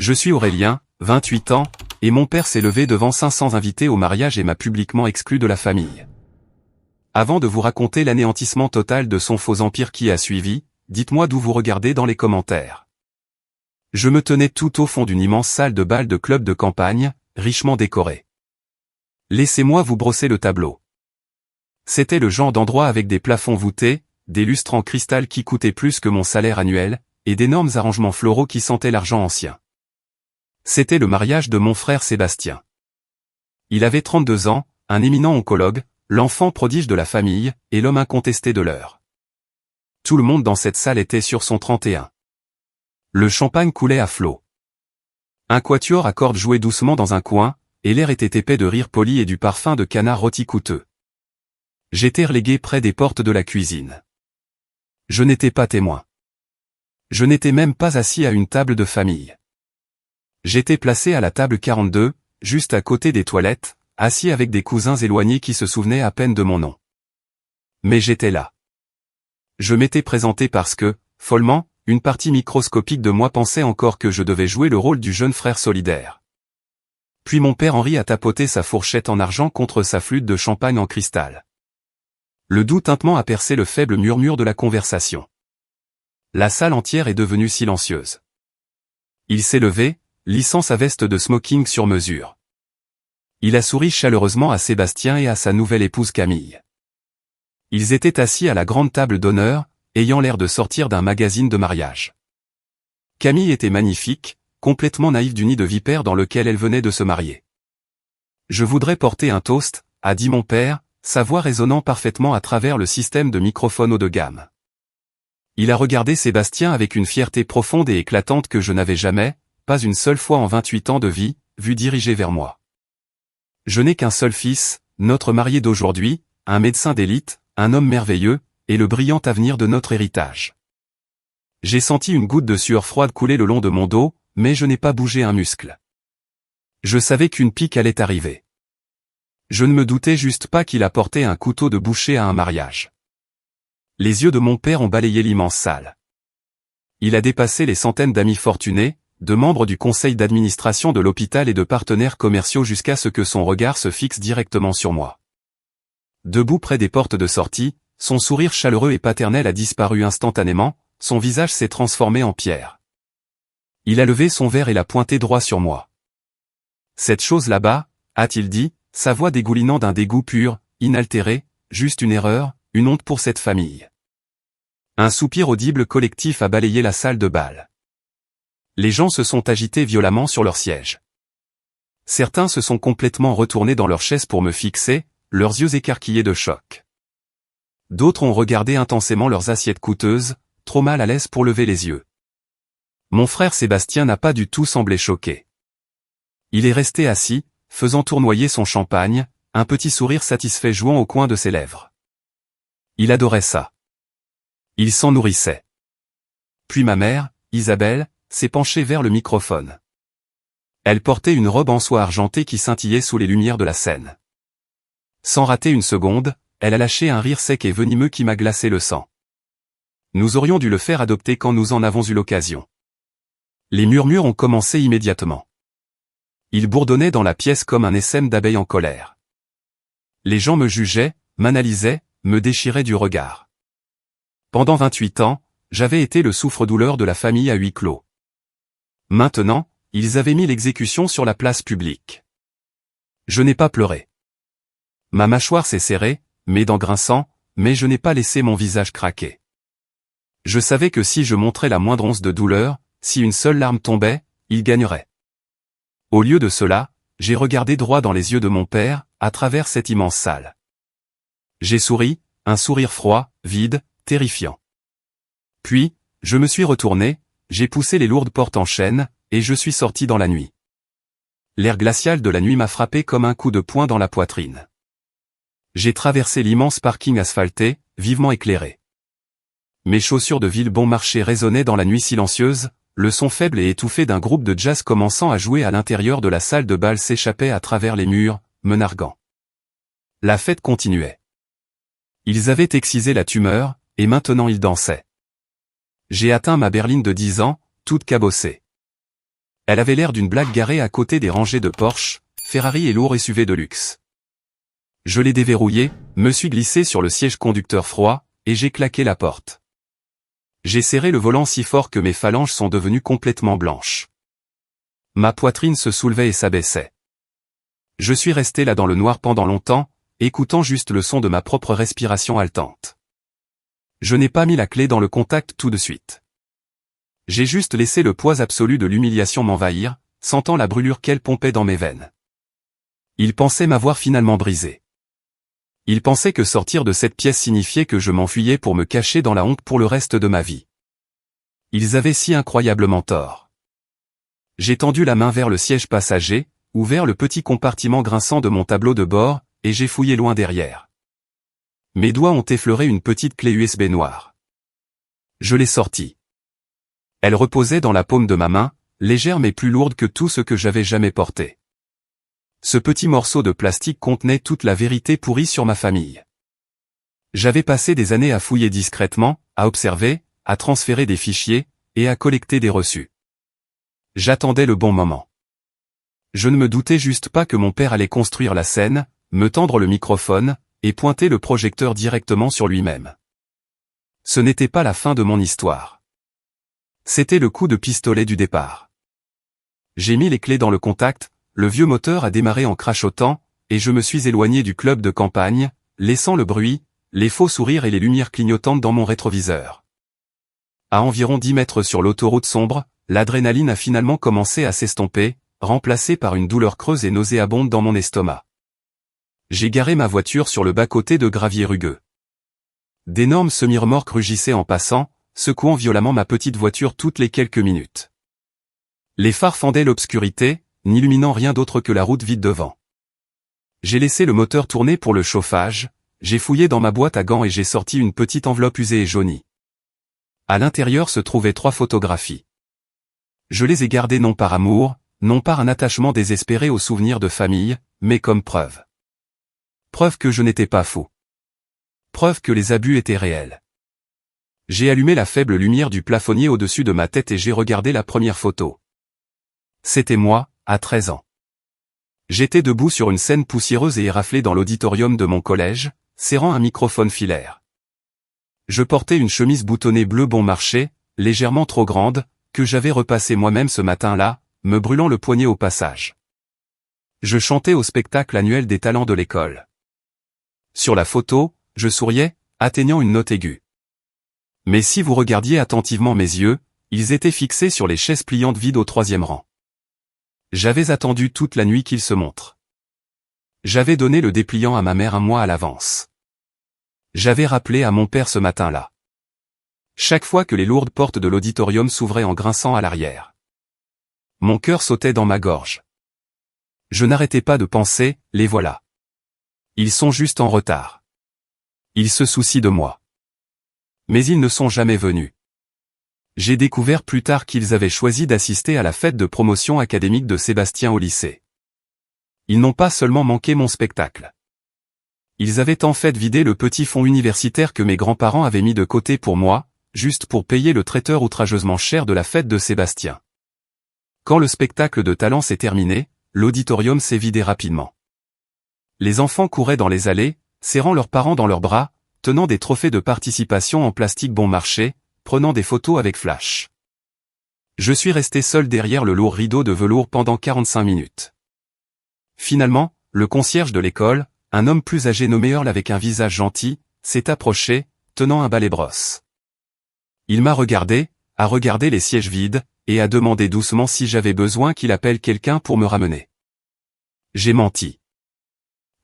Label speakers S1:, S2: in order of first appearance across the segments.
S1: Je suis Aurélien, 28 ans, et mon père s'est levé devant 500 invités au mariage et m'a publiquement exclu de la famille. Avant de vous raconter l'anéantissement total de son faux empire qui a suivi, dites-moi d'où vous regardez dans les commentaires. Je me tenais tout au fond d'une immense salle de bal de club de campagne, richement décorée. Laissez-moi vous brosser le tableau. C'était le genre d'endroit avec des plafonds voûtés, des lustres en cristal qui coûtaient plus que mon salaire annuel, et d'énormes arrangements floraux qui sentaient l'argent ancien. C'était le mariage de mon frère Sébastien. Il avait 32 ans, un éminent oncologue, l'enfant prodige de la famille, et l'homme incontesté de l'heure. Tout le monde dans cette salle était sur son 31. Le champagne coulait à flots. Un quatuor à cordes jouait doucement dans un coin, et l'air était épais de rire poli et du parfum de canard rôti coûteux. J'étais relégué près des portes de la cuisine. Je n'étais pas témoin. Je n'étais même pas assis à une table de famille. J'étais placé à la table 42, juste à côté des toilettes, assis avec des cousins éloignés qui se souvenaient à peine de mon nom. Mais j'étais là. Je m'étais présenté parce que, follement, une partie microscopique de moi pensait encore que je devais jouer le rôle du jeune frère solidaire. Puis mon père Henri a tapoté sa fourchette en argent contre sa flûte de champagne en cristal. Le doux tintement a percé le faible murmure de la conversation. La salle entière est devenue silencieuse. Il s'est levé, lissant sa veste de smoking sur mesure. Il a souri chaleureusement à Sébastien et à sa nouvelle épouse Camille. Ils étaient assis à la grande table d'honneur, ayant l'air de sortir d'un magazine de mariage. Camille était magnifique, complètement naïve du nid de vipère dans lequel elle venait de se marier. « Je voudrais porter un toast », a dit mon père, sa voix résonnant parfaitement à travers le système de microphone haut de gamme. Il a regardé Sébastien avec une fierté profonde et éclatante que je n'avais jamais, pas une seule fois en 28 ans de vie, vu diriger vers moi. Je n'ai qu'un seul fils, notre marié d'aujourd'hui, un médecin d'élite, un homme merveilleux, et le brillant avenir de notre héritage. J'ai senti une goutte de sueur froide couler le long de mon dos, mais je n'ai pas bougé un muscle. Je savais qu'une pique allait arriver. Je ne me doutais juste pas qu'il apportait un couteau de boucher à un mariage. Les yeux de mon père ont balayé l'immense salle. Il a dépassé les centaines d'amis fortunés, de membres du conseil d'administration de l'hôpital et de partenaires commerciaux jusqu'à ce que son regard se fixe directement sur moi. Debout près des portes de sortie, son sourire chaleureux et paternel a disparu instantanément, son visage s'est transformé en pierre. Il a levé son verre et l'a pointé droit sur moi. « Cette chose là-bas, » a-t-il dit, sa voix dégoulinant d'un dégoût pur, inaltéré, juste une erreur, une honte pour cette famille. Un soupir audible collectif a balayé la salle de bal. Les gens se sont agités violemment sur leurs sièges. Certains se sont complètement retournés dans leurs chaises pour me fixer, leurs yeux écarquillés de choc. D'autres ont regardé intensément leurs assiettes coûteuses, trop mal à l'aise pour lever les yeux. Mon frère Sébastien n'a pas du tout semblé choqué. Il est resté assis, faisant tournoyer son champagne, un petit sourire satisfait jouant au coin de ses lèvres. Il adorait ça. Il s'en nourrissait. Puis ma mère, Isabelle, s'est penchée vers le microphone. Elle portait une robe en soie argentée qui scintillait sous les lumières de la scène. Sans rater une seconde, elle a lâché un rire sec et venimeux qui m'a glacé le sang. Nous aurions dû le faire adopter quand nous en avons eu l'occasion. Les murmures ont commencé immédiatement. Ils bourdonnaient dans la pièce comme un essaim d'abeilles en colère. Les gens me jugeaient, m'analysaient, me déchiraient du regard. Pendant 28 ans, j'avais été le souffre-douleur de la famille à huis clos. Maintenant, ils avaient mis l'exécution sur la place publique. Je n'ai pas pleuré. Ma mâchoire s'est serrée, mes dents grinçant, mais je n'ai pas laissé mon visage craquer. Je savais que si je montrais la moindre once de douleur, si une seule larme tombait, ils gagneraient. Au lieu de cela, j'ai regardé droit dans les yeux de mon père, à travers cette immense salle. J'ai souri, un sourire froid, vide, terrifiant. Puis, je me suis retourné, j'ai poussé les lourdes portes en chêne, et je suis sorti dans la nuit. L'air glacial de la nuit m'a frappé comme un coup de poing dans la poitrine. J'ai traversé l'immense parking asphalté, vivement éclairé. Mes chaussures de ville bon marché résonnaient dans la nuit silencieuse, le son faible et étouffé d'un groupe de jazz commençant à jouer à l'intérieur de la salle de bal s'échappait à travers les murs, me narguant. La fête continuait. Ils avaient excisé la tumeur, et maintenant ils dansaient. J'ai atteint ma berline de 10 ans, toute cabossée. Elle avait l'air d'une blague garée à côté des rangées de Porsche, Ferrari et lourds SUV de luxe. Je l'ai déverrouillé, me suis glissé sur le siège conducteur froid, et j'ai claqué la porte. J'ai serré le volant si fort que mes phalanges sont devenues complètement blanches. Ma poitrine se soulevait et s'abaissait. Je suis resté là dans le noir pendant longtemps, écoutant juste le son de ma propre respiration haletante. Je n'ai pas mis la clé dans le contact tout de suite. J'ai juste laissé le poids absolu de l'humiliation m'envahir, sentant la brûlure qu'elle pompait dans mes veines. Ils pensaient m'avoir finalement brisé. Ils pensaient que sortir de cette pièce signifiait que je m'enfuyais pour me cacher dans la honte pour le reste de ma vie. Ils avaient si incroyablement tort. J'ai tendu la main vers le siège passager, ouvert le petit compartiment grinçant de mon tableau de bord, et j'ai fouillé loin derrière. Mes doigts ont effleuré une petite clé USB noire. Je l'ai sortie. Elle reposait dans la paume de ma main, légère mais plus lourde que tout ce que j'avais jamais porté. Ce petit morceau de plastique contenait toute la vérité pourrie sur ma famille. J'avais passé des années à fouiller discrètement, à observer, à transférer des fichiers, et à collecter des reçus. J'attendais le bon moment. Je ne me doutais juste pas que mon père allait construire la scène, me tendre le microphone, et pointer le projecteur directement sur lui-même. Ce n'était pas la fin de mon histoire. C'était le coup de pistolet du départ. J'ai mis les clés dans le contact, le vieux moteur a démarré en crachotant, et je me suis éloigné du club de campagne, laissant le bruit, les faux sourires et les lumières clignotantes dans mon rétroviseur. À environ 10 mètres sur l'autoroute sombre, l'adrénaline a finalement commencé à s'estomper, remplacée par une douleur creuse et nauséabonde dans mon estomac. J'ai garé ma voiture sur le bas-côté de gravier rugueux. D'énormes semi-remorques rugissaient en passant, secouant violemment ma petite voiture toutes les quelques minutes. Les phares fendaient l'obscurité, n'illuminant rien d'autre que la route vide devant. J'ai laissé le moteur tourner pour le chauffage, j'ai fouillé dans ma boîte à gants et j'ai sorti une petite enveloppe usée et jaunie. À l'intérieur se trouvaient 3 photographies. Je les ai gardées non par amour, non par un attachement désespéré aux souvenirs de famille, mais comme preuve. Preuve que je n'étais pas fou. Preuve que les abus étaient réels. J'ai allumé la faible lumière du plafonnier au-dessus de ma tête et j'ai regardé la première photo. C'était moi, à 13 ans. J'étais debout sur une scène poussiéreuse et éraflée dans l'auditorium de mon collège, serrant un microphone filaire. Je portais une chemise boutonnée bleu bon marché, légèrement trop grande, que j'avais repassée moi-même ce matin-là, me brûlant le poignet au passage. Je chantais au spectacle annuel des talents de l'école. Sur la photo, je souriais, atteignant une note aiguë. Mais si vous regardiez attentivement mes yeux, ils étaient fixés sur les chaises pliantes vides au 3e rang. J'avais attendu toute la nuit qu'ils se montrent. J'avais donné le dépliant à ma mère un mois à l'avance. J'avais rappelé à mon père ce matin-là. Chaque fois que les lourdes portes de l'auditorium s'ouvraient en grinçant à l'arrière. Mon cœur sautait dans ma gorge. Je n'arrêtais pas de penser, les voilà. Ils sont juste en retard. Ils se soucient de moi. Mais ils ne sont jamais venus. J'ai découvert plus tard qu'ils avaient choisi d'assister à la fête de promotion académique de Sébastien au lycée. Ils n'ont pas seulement manqué mon spectacle. Ils avaient en fait vidé le petit fonds universitaire que mes grands-parents avaient mis de côté pour moi, juste pour payer le traiteur outrageusement cher de la fête de Sébastien. Quand le spectacle de talent s'est terminé, l'auditorium s'est vidé rapidement. Les enfants couraient dans les allées, serrant leurs parents dans leurs bras, tenant des trophées de participation en plastique bon marché, prenant des photos avec flash. Je suis resté seul derrière le lourd rideau de velours pendant 45 minutes. Finalement, le concierge de l'école, un homme plus âgé nommé Earl avec un visage gentil, s'est approché, tenant un balai-brosse. Il m'a regardé, a regardé les sièges vides, et a demandé doucement si j'avais besoin qu'il appelle quelqu'un pour me ramener. J'ai menti.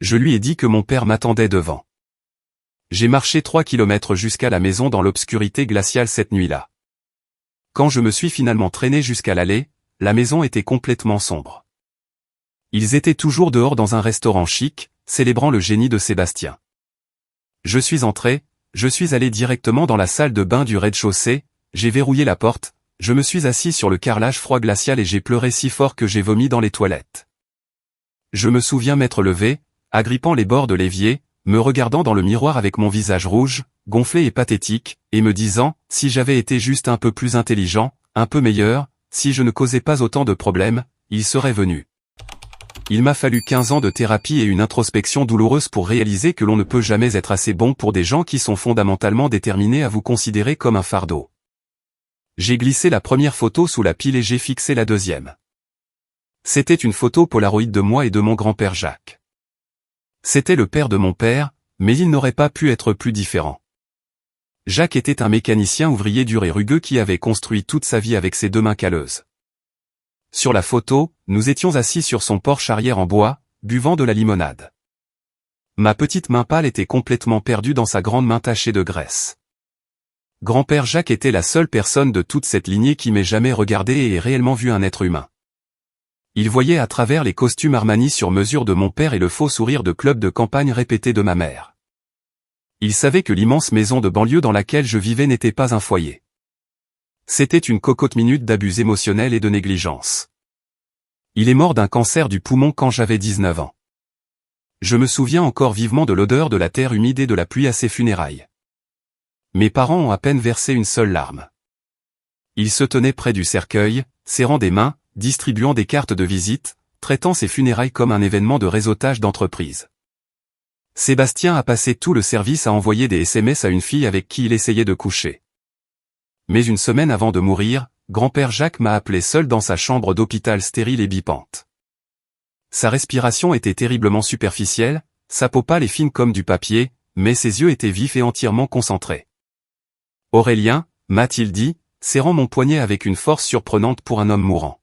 S1: Je lui ai dit que mon père m'attendait devant. J'ai marché 3 kilomètres jusqu'à la maison dans l'obscurité glaciale cette nuit-là. Quand je me suis finalement traîné jusqu'à l'allée, la maison était complètement sombre. Ils étaient toujours dehors dans un restaurant chic, célébrant le génie de Sébastien. Je suis entré, je suis allé directement dans la salle de bain du rez-de-chaussée, j'ai verrouillé la porte, je me suis assis sur le carrelage froid glacial et j'ai pleuré si fort que j'ai vomi dans les toilettes. Je me souviens m'être levé, agrippant les bords de l'évier, me regardant dans le miroir avec mon visage rouge, gonflé et pathétique, et me disant, si j'avais été juste un peu plus intelligent, un peu meilleur, si je ne causais pas autant de problèmes, il serait venu. Il m'a fallu 15 ans de thérapie et une introspection douloureuse pour réaliser que l'on ne peut jamais être assez bon pour des gens qui sont fondamentalement déterminés à vous considérer comme un fardeau. J'ai glissé la première photo sous la pile et j'ai fixé la deuxième. C'était une photo Polaroid de moi et de mon grand-père Jacques. C'était le père de mon père, mais il n'aurait pas pu être plus différent. Jacques était un mécanicien ouvrier dur et rugueux qui avait construit toute sa vie avec ses deux mains calleuses. Sur la photo, nous étions assis sur son porche arrière en bois, buvant de la limonade. Ma petite main pâle était complètement perdue dans sa grande main tachée de graisse. Grand-père Jacques était la seule personne de toute cette lignée qui m'ait jamais regardé et ait réellement vu un être humain. Il voyait à travers les costumes Armani sur mesure de mon père et le faux sourire de club de campagne répété de ma mère. Il savait que l'immense maison de banlieue dans laquelle je vivais n'était pas un foyer. C'était une cocotte minute d'abus émotionnels et de négligence. Il est mort d'un cancer du poumon quand j'avais 19 ans. Je me souviens encore vivement de l'odeur de la terre humide et de la pluie à ses funérailles. Mes parents ont à peine versé une seule larme. Ils se tenaient près du cercueil, serrant des mains, distribuant des cartes de visite, traitant ses funérailles comme un événement de réseautage d'entreprise. Sébastien a passé tout le service à envoyer des SMS à une fille avec qui il essayait de coucher. Mais une semaine avant de mourir, grand-père Jacques m'a appelé seul dans sa chambre d'hôpital stérile et bipante. Sa respiration était terriblement superficielle, sa peau pâle et fine comme du papier, mais ses yeux étaient vifs et entièrement concentrés. « Aurélien » m'a-t-il dit, serrant mon poignet avec une force surprenante pour un homme mourant.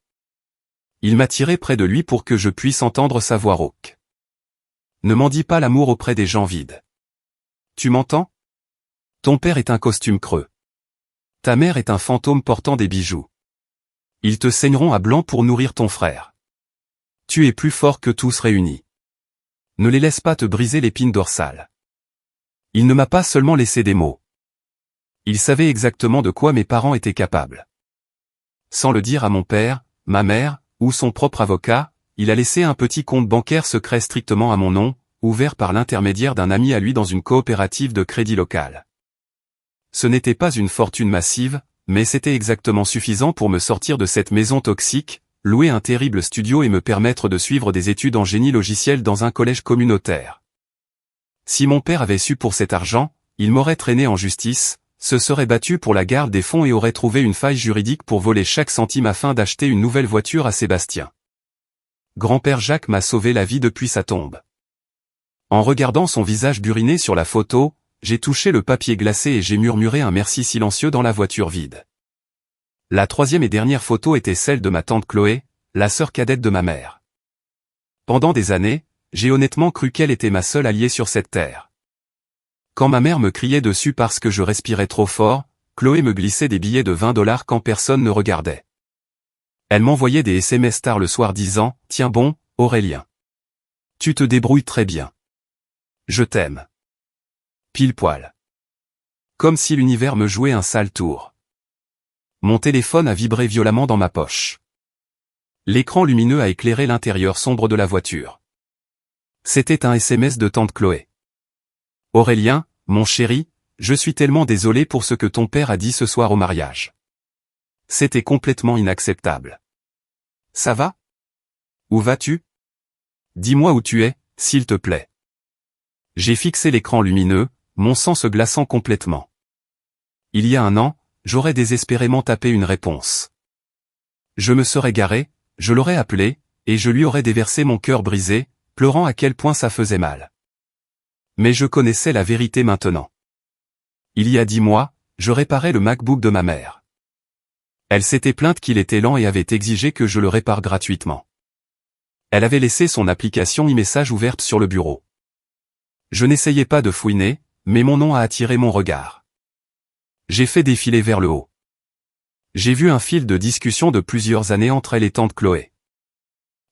S1: Il m'a tiré près de lui pour que je puisse entendre sa voix rauque. « Ne m'en dis pas l'amour auprès des gens vides. Tu m'entends? Ton père est un costume creux. Ta mère est un fantôme portant des bijoux. Ils te saigneront à blanc pour nourrir ton frère. Tu es plus fort que tous réunis. Ne les laisse pas te briser l'épine dorsale. » Il ne m'a pas seulement laissé des mots. Il savait exactement de quoi mes parents étaient capables. Sans le dire à mon père, ma mère, ou son propre avocat, il a laissé un petit compte bancaire secret strictement à mon nom, ouvert par l'intermédiaire d'un ami à lui dans une coopérative de crédit locale. Ce n'était pas une fortune massive, mais c'était exactement suffisant pour me sortir de cette maison toxique, louer un terrible studio et me permettre de suivre des études en génie logiciel dans un collège communautaire. Si mon père avait su pour cet argent, il m'aurait traîné en justice, se serait battu pour la garde des fonds et aurait trouvé une faille juridique pour voler chaque centime afin d'acheter une nouvelle voiture à Sébastien. Grand-père Jacques m'a sauvé la vie depuis sa tombe. En regardant son visage buriné sur la photo, j'ai touché le papier glacé et j'ai murmuré un merci silencieux dans la voiture vide. La troisième et dernière photo était celle de ma tante Chloé, la sœur cadette de ma mère. Pendant des années, j'ai honnêtement cru qu'elle était ma seule alliée sur cette terre. Quand ma mère me criait dessus parce que je respirais trop fort, Chloé me glissait des billets de 20 $ quand personne ne regardait. Elle m'envoyait des SMS tard le soir disant « Tiens bon, Aurélien. Tu te débrouilles très bien. Je t'aime. » Pile poil. Comme si l'univers me jouait un sale tour. Mon téléphone a vibré violemment dans ma poche. L'écran lumineux a éclairé l'intérieur sombre de la voiture. C'était un SMS de tante Chloé. « Aurélien, mon chéri, je suis tellement désolé pour ce que ton père a dit ce soir au mariage. C'était complètement inacceptable. Ça va? Où vas-tu? Dis-moi où tu es, s'il te plaît. » J'ai fixé l'écran lumineux, mon sang se glaçant complètement. Il y a un an, j'aurais désespérément tapé une réponse. Je me serais garé, je l'aurais appelé, et je lui aurais déversé mon cœur brisé, pleurant à quel point ça faisait mal. Mais je connaissais la vérité maintenant. Il y a 10 mois, je réparais le MacBook de ma mère. Elle s'était plainte qu'il était lent et avait exigé que je le répare gratuitement. Elle avait laissé son application e-message ouverte sur le bureau. Je n'essayais pas de fouiner, mais mon nom a attiré mon regard. J'ai fait défiler vers le haut. J'ai vu un fil de discussion de plusieurs années entre elle et tante Chloé.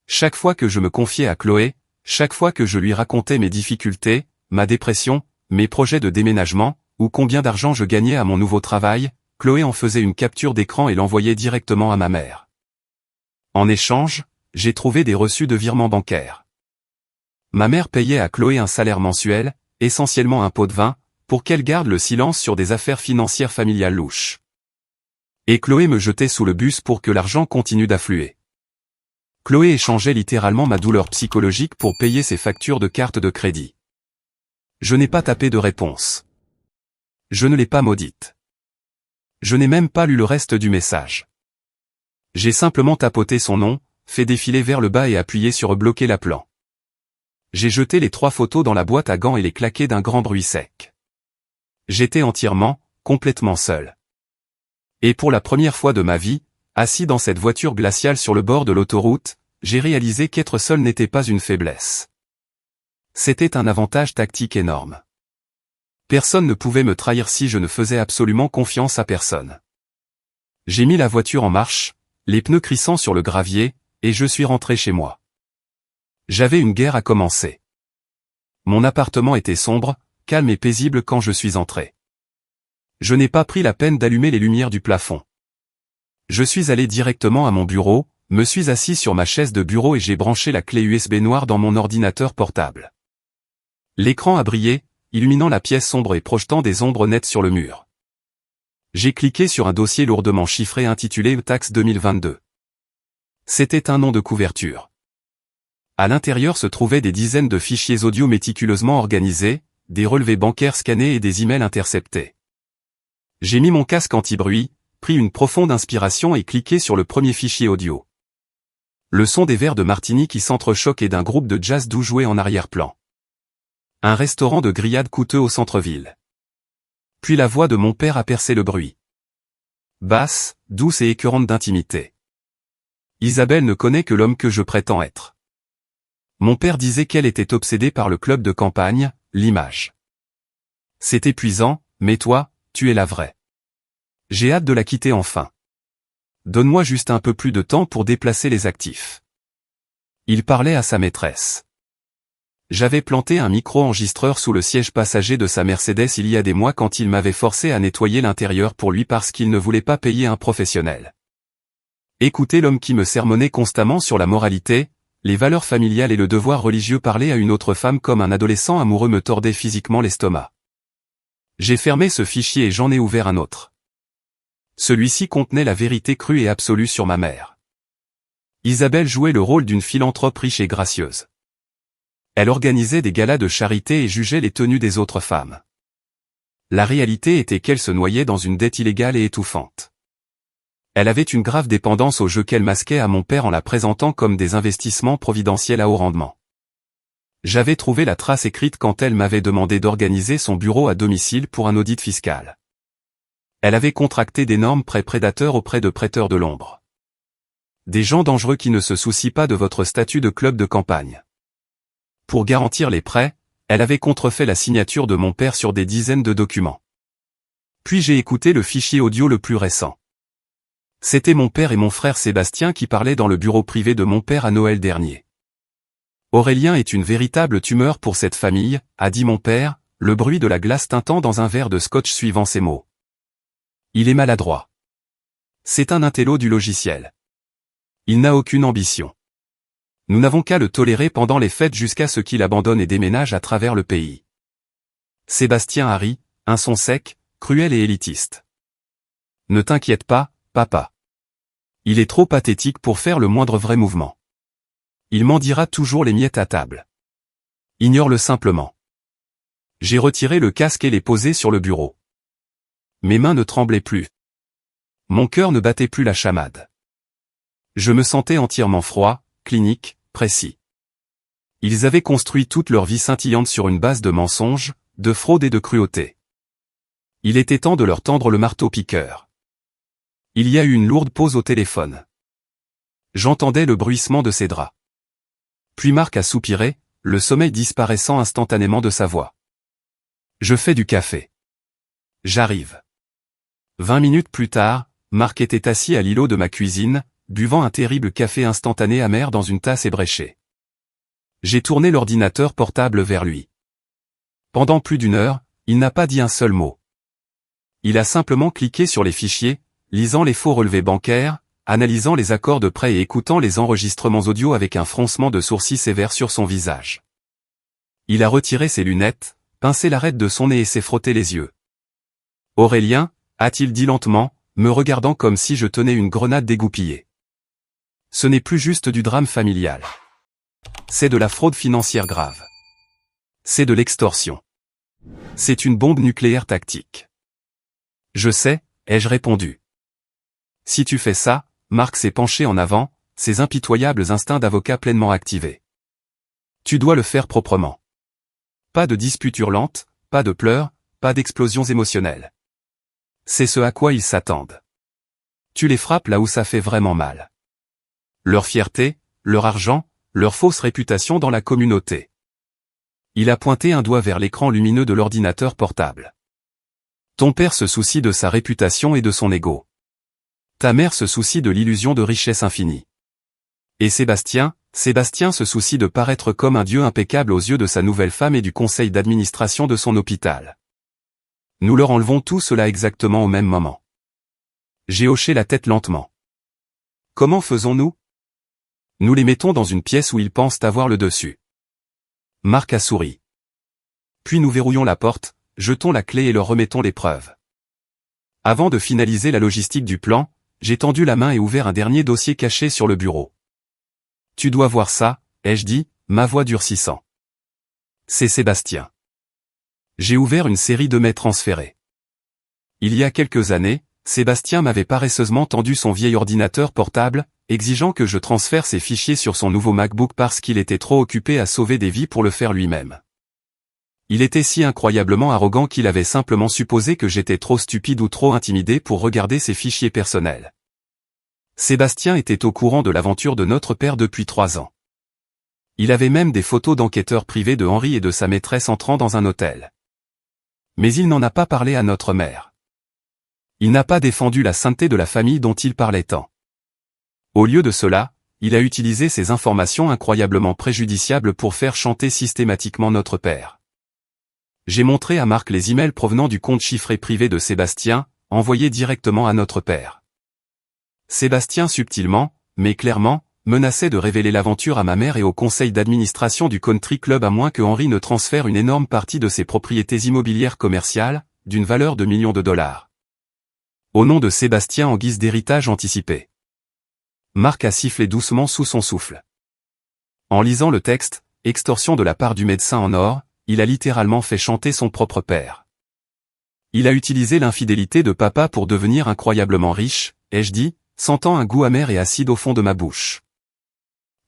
S1: Chaque fois que je me confiais à Chloé, chaque fois que je lui racontais mes difficultés, ma dépression, mes projets de déménagement, ou combien d'argent je gagnais à mon nouveau travail, Chloé en faisait une capture d'écran et l'envoyait directement à ma mère. En échange, j'ai trouvé des reçus de virements bancaires. Ma mère payait à Chloé un salaire mensuel, essentiellement un pot de vin, pour qu'elle garde le silence sur des affaires financières familiales louches. Et Chloé me jetait sous le bus pour que l'argent continue d'affluer. Chloé échangeait littéralement ma douleur psychologique pour payer ses factures de carte de crédit. Je n'ai pas tapé de réponse. Je ne l'ai pas maudite. Je n'ai même pas lu le reste du message. J'ai simplement tapoté son nom, fait défiler vers le bas et appuyé sur bloquer l'appelant. J'ai jeté les 3 photos dans la boîte à gants et les claqué d'un grand bruit sec. J'étais entièrement, complètement seul. Et pour la première fois de ma vie, assis dans cette voiture glaciale sur le bord de l'autoroute, j'ai réalisé qu'être seul n'était pas une faiblesse. C'était un avantage tactique énorme. Personne ne pouvait me trahir si je ne faisais absolument confiance à personne. J'ai mis la voiture en marche, les pneus crissant sur le gravier, et je suis rentré chez moi. J'avais une guerre à commencer. Mon appartement était sombre, calme et paisible quand je suis entré. Je n'ai pas pris la peine d'allumer les lumières du plafond. Je suis allé directement à mon bureau, me suis assis sur ma chaise de bureau et j'ai branché la clé USB noire dans mon ordinateur portable. L'écran a brillé, illuminant la pièce sombre et projetant des ombres nettes sur le mur. J'ai cliqué sur un dossier lourdement chiffré intitulé Taxe 2022. C'était un nom de couverture. À l'intérieur se trouvaient des dizaines de fichiers audio méticuleusement organisés, des relevés bancaires scannés et des emails interceptés. J'ai mis mon casque anti-bruit, pris une profonde inspiration et cliqué sur le premier fichier audio. Le son des verres de martini qui s'entrechoquent et d'un groupe de jazz doux joué en arrière-plan. Un restaurant de grillades coûteux au centre-ville. Puis la voix de mon père a percé le bruit. Basse, douce et écœurante d'intimité. Isabelle ne connaît que l'homme que je prétends être. Mon père disait qu'elle était obsédée par le club de campagne, l'image. C'est épuisant, mais toi, tu es la vraie. J'ai hâte de la quitter enfin. Donne-moi juste un peu plus de temps pour déplacer les actifs. Il parlait à sa maîtresse. J'avais planté un micro-enregistreur sous le siège passager de sa Mercedes il y a des mois quand il m'avait forcé à nettoyer l'intérieur pour lui parce qu'il ne voulait pas payer un professionnel. Écouter l'homme qui me sermonnait constamment sur la moralité, les valeurs familiales et le devoir religieux parler à une autre femme comme un adolescent amoureux me tordait physiquement l'estomac. J'ai fermé ce fichier et j'en ai ouvert un autre. Celui-ci contenait la vérité crue et absolue sur ma mère. Isabelle jouait le rôle d'une philanthrope riche et gracieuse. Elle organisait des galas de charité et jugeait les tenues des autres femmes. La réalité était qu'elle se noyait dans une dette illégale et étouffante. Elle avait une grave dépendance aux jeux qu'elle masquait à mon père en la présentant comme des investissements providentiels à haut rendement. J'avais trouvé la trace écrite quand elle m'avait demandé d'organiser son bureau à domicile pour un audit fiscal. Elle avait contracté d'énormes prêts prédateurs auprès de prêteurs de l'ombre. Des gens dangereux qui ne se soucient pas de votre statut de club de campagne. Pour garantir les prêts, elle avait contrefait la signature de mon père sur des dizaines de documents. Puis j'ai écouté le fichier audio le plus récent. C'était mon père et mon frère Sébastien qui parlaient dans le bureau privé de mon père à Noël dernier. Aurélien est une véritable tumeur pour cette famille, a dit mon père, le bruit de la glace tintant dans un verre de scotch suivant ces mots. Il est maladroit. C'est un intello du logiciel. Il n'a aucune ambition. Nous n'avons qu'à le tolérer pendant les fêtes jusqu'à ce qu'il abandonne et déménage à travers le pays. Sébastien a ri, un son sec, cruel et élitiste. Ne t'inquiète pas, papa. Il est trop pathétique pour faire le moindre vrai mouvement. Il m'en dira toujours les miettes à table. Ignore-le simplement. J'ai retiré le casque et l'ai posé sur le bureau. Mes mains ne tremblaient plus. Mon cœur ne battait plus la chamade. Je me sentais entièrement froid, clinique, précis. Ils avaient construit toute leur vie scintillante sur une base de mensonges, de fraude et de cruauté. Il était temps de leur tendre le marteau-piqueur. Il y a eu une lourde pause au téléphone. J'entendais le bruissement de ses draps. Puis Marc a soupiré, le sommeil disparaissant instantanément de sa voix. Je fais du café. J'arrive. 20 minutes plus tard, Marc était assis à l'îlot de ma cuisine, buvant un terrible café instantané amer dans une tasse ébréchée. J'ai tourné l'ordinateur portable vers lui. Pendant plus d'une heure, il n'a pas dit un seul mot. Il a simplement cliqué sur les fichiers, lisant les faux relevés bancaires, analysant les accords de prêt et écoutant les enregistrements audio avec un froncement de sourcils sévère sur son visage. Il a retiré ses lunettes, pincé l'arête de son nez et s'est frotté les yeux. Aurélien, a-t-il dit lentement, me regardant comme si je tenais une grenade dégoupillée. Ce n'est plus juste du drame familial. C'est de la fraude financière grave. C'est de l'extorsion. C'est une bombe nucléaire tactique. Je sais, ai-je répondu. Si tu fais ça, Marc s'est penché en avant, ses impitoyables instincts d'avocat pleinement activés. Tu dois le faire proprement. Pas de disputes hurlantes, pas de pleurs, pas d'explosions émotionnelles. C'est ce à quoi ils s'attendent. Tu les frappes là où ça fait vraiment mal. Leur fierté, leur argent, leur fausse réputation dans la communauté. Il a pointé un doigt vers l'écran lumineux de l'ordinateur portable. Ton père se soucie de sa réputation et de son ego. Ta mère se soucie de l'illusion de richesse infinie. Et Sébastien se soucie de paraître comme un dieu impeccable aux yeux de sa nouvelle femme et du conseil d'administration de son hôpital. Nous leur enlevons tout cela exactement au même moment. J'ai hoché la tête lentement. Comment faisons-nous? Nous les mettons dans une pièce où ils pensent avoir le dessus. Marc a souri. Puis nous verrouillons la porte, jetons la clé et leur remettons les preuves. Avant de finaliser la logistique du plan, j'ai tendu la main et ouvert un dernier dossier caché sur le bureau. Tu dois voir ça, ai-je dit, ma voix durcissant. C'est Sébastien. J'ai ouvert une série de mails transférés. Il y a quelques années, Sébastien m'avait paresseusement tendu son vieil ordinateur portable, exigeant que je transfère ses fichiers sur son nouveau MacBook parce qu'il était trop occupé à sauver des vies pour le faire lui-même. Il était si incroyablement arrogant qu'il avait simplement supposé que j'étais trop stupide ou trop intimidé pour regarder ses fichiers personnels. Sébastien était au courant de l'aventure de notre père depuis 3 ans. Il avait même des photos d'enquêteurs privés de Henri et de sa maîtresse entrant dans un hôtel. Mais il n'en a pas parlé à notre mère. Il n'a pas défendu la sainteté de la famille dont il parlait tant. Au lieu de cela, il a utilisé ces informations incroyablement préjudiciables pour faire chanter systématiquement notre père. J'ai montré à Marc les emails provenant du compte chiffré privé de Sébastien, envoyés directement à notre père. Sébastien subtilement, mais clairement, menaçait de révéler l'aventure à ma mère et au conseil d'administration du country club à moins que Henri ne transfère une énorme partie de ses propriétés immobilières commerciales, d'une valeur de millions de dollars. Au nom de Sébastien en guise d'héritage anticipé. Marc a sifflé doucement sous son souffle. En lisant le texte, extorsion de la part du médecin en or, il a littéralement fait chanter son propre père. Il a utilisé l'infidélité de papa pour devenir incroyablement riche, ai-je dit, sentant un goût amer et acide au fond de ma bouche.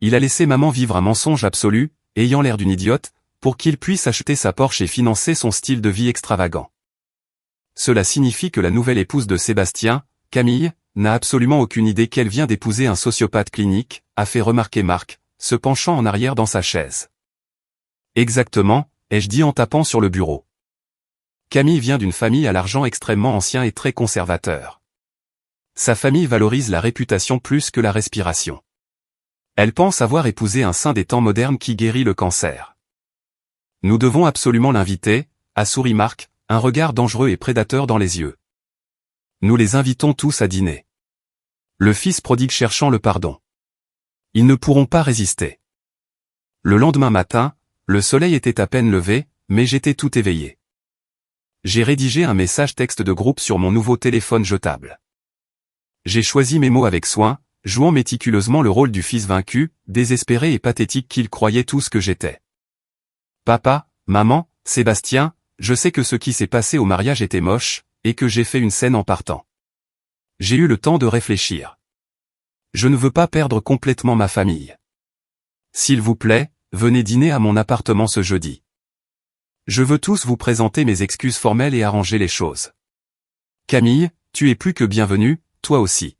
S1: Il a laissé maman vivre un mensonge absolu, ayant l'air d'une idiote, pour qu'il puisse acheter sa Porsche et financer son style de vie extravagant. Cela signifie que la nouvelle épouse de Sébastien, Camille, n'a absolument aucune idée qu'elle vient d'épouser un sociopathe clinique, a fait remarquer Marc, se penchant en arrière dans sa chaise. Exactement, ai-je dit en tapant sur le bureau. Camille vient d'une famille à l'argent extrêmement ancien et très conservateur. Sa famille valorise la réputation plus que la respiration. Elle pense avoir épousé un saint des temps modernes qui guérit le cancer. Nous devons absolument l'inviter, a souri Marc, un regard dangereux et prédateur dans les yeux. Nous les invitons tous à dîner. Le fils prodigue cherchant le pardon. Ils ne pourront pas résister. Le lendemain matin, le soleil était à peine levé, mais j'étais tout éveillé. J'ai rédigé un message texte de groupe sur mon nouveau téléphone jetable. J'ai choisi mes mots avec soin, jouant méticuleusement le rôle du fils vaincu, désespéré et pathétique qu'il croyait tout ce que j'étais. Papa, maman, Sébastien, je sais que ce qui s'est passé au mariage était moche, et que j'ai fait une scène en partant. J'ai eu le temps de réfléchir. Je ne veux pas perdre complètement ma famille. S'il vous plaît, venez dîner à mon appartement ce jeudi. Je veux tous vous présenter mes excuses formelles et arranger les choses. Camille, tu es plus que bienvenue, toi aussi.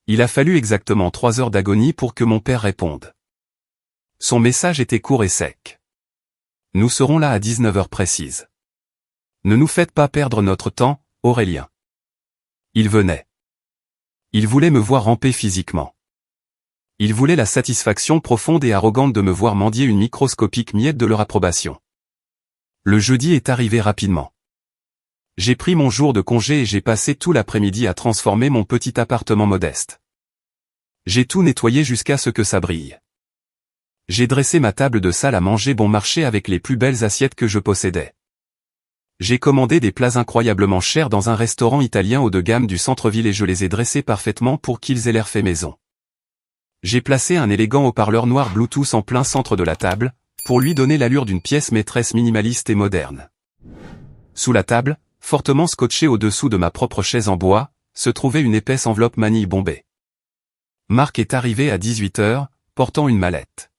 S1: Il a fallu exactement 3 heures d'agonie pour que mon père réponde. Son message était court et sec. Nous serons là à 19 heures précises. Ne nous faites pas perdre notre temps, Aurélien. Il venait. Il voulait me voir ramper physiquement. Il voulait la satisfaction profonde et arrogante de me voir mendier une microscopique miette de leur approbation. Le jeudi est arrivé rapidement. J'ai pris mon jour de congé et j'ai passé tout l'après-midi à transformer mon petit appartement modeste. J'ai tout nettoyé jusqu'à ce que ça brille. J'ai dressé ma table de salle à manger bon marché avec les plus belles assiettes que je possédais. J'ai commandé des plats incroyablement chers dans un restaurant italien haut de gamme du centre-ville et je les ai dressés parfaitement pour qu'ils aient l'air fait maison. J'ai placé un élégant haut-parleur noir Bluetooth en plein centre de la table, pour lui donner l'allure d'une pièce maîtresse minimaliste et moderne. Sous la table, fortement scotchée au-dessous de ma propre chaise en bois, se trouvait une épaisse enveloppe manille bombée. Marc est arrivé à 18h, portant une mallette.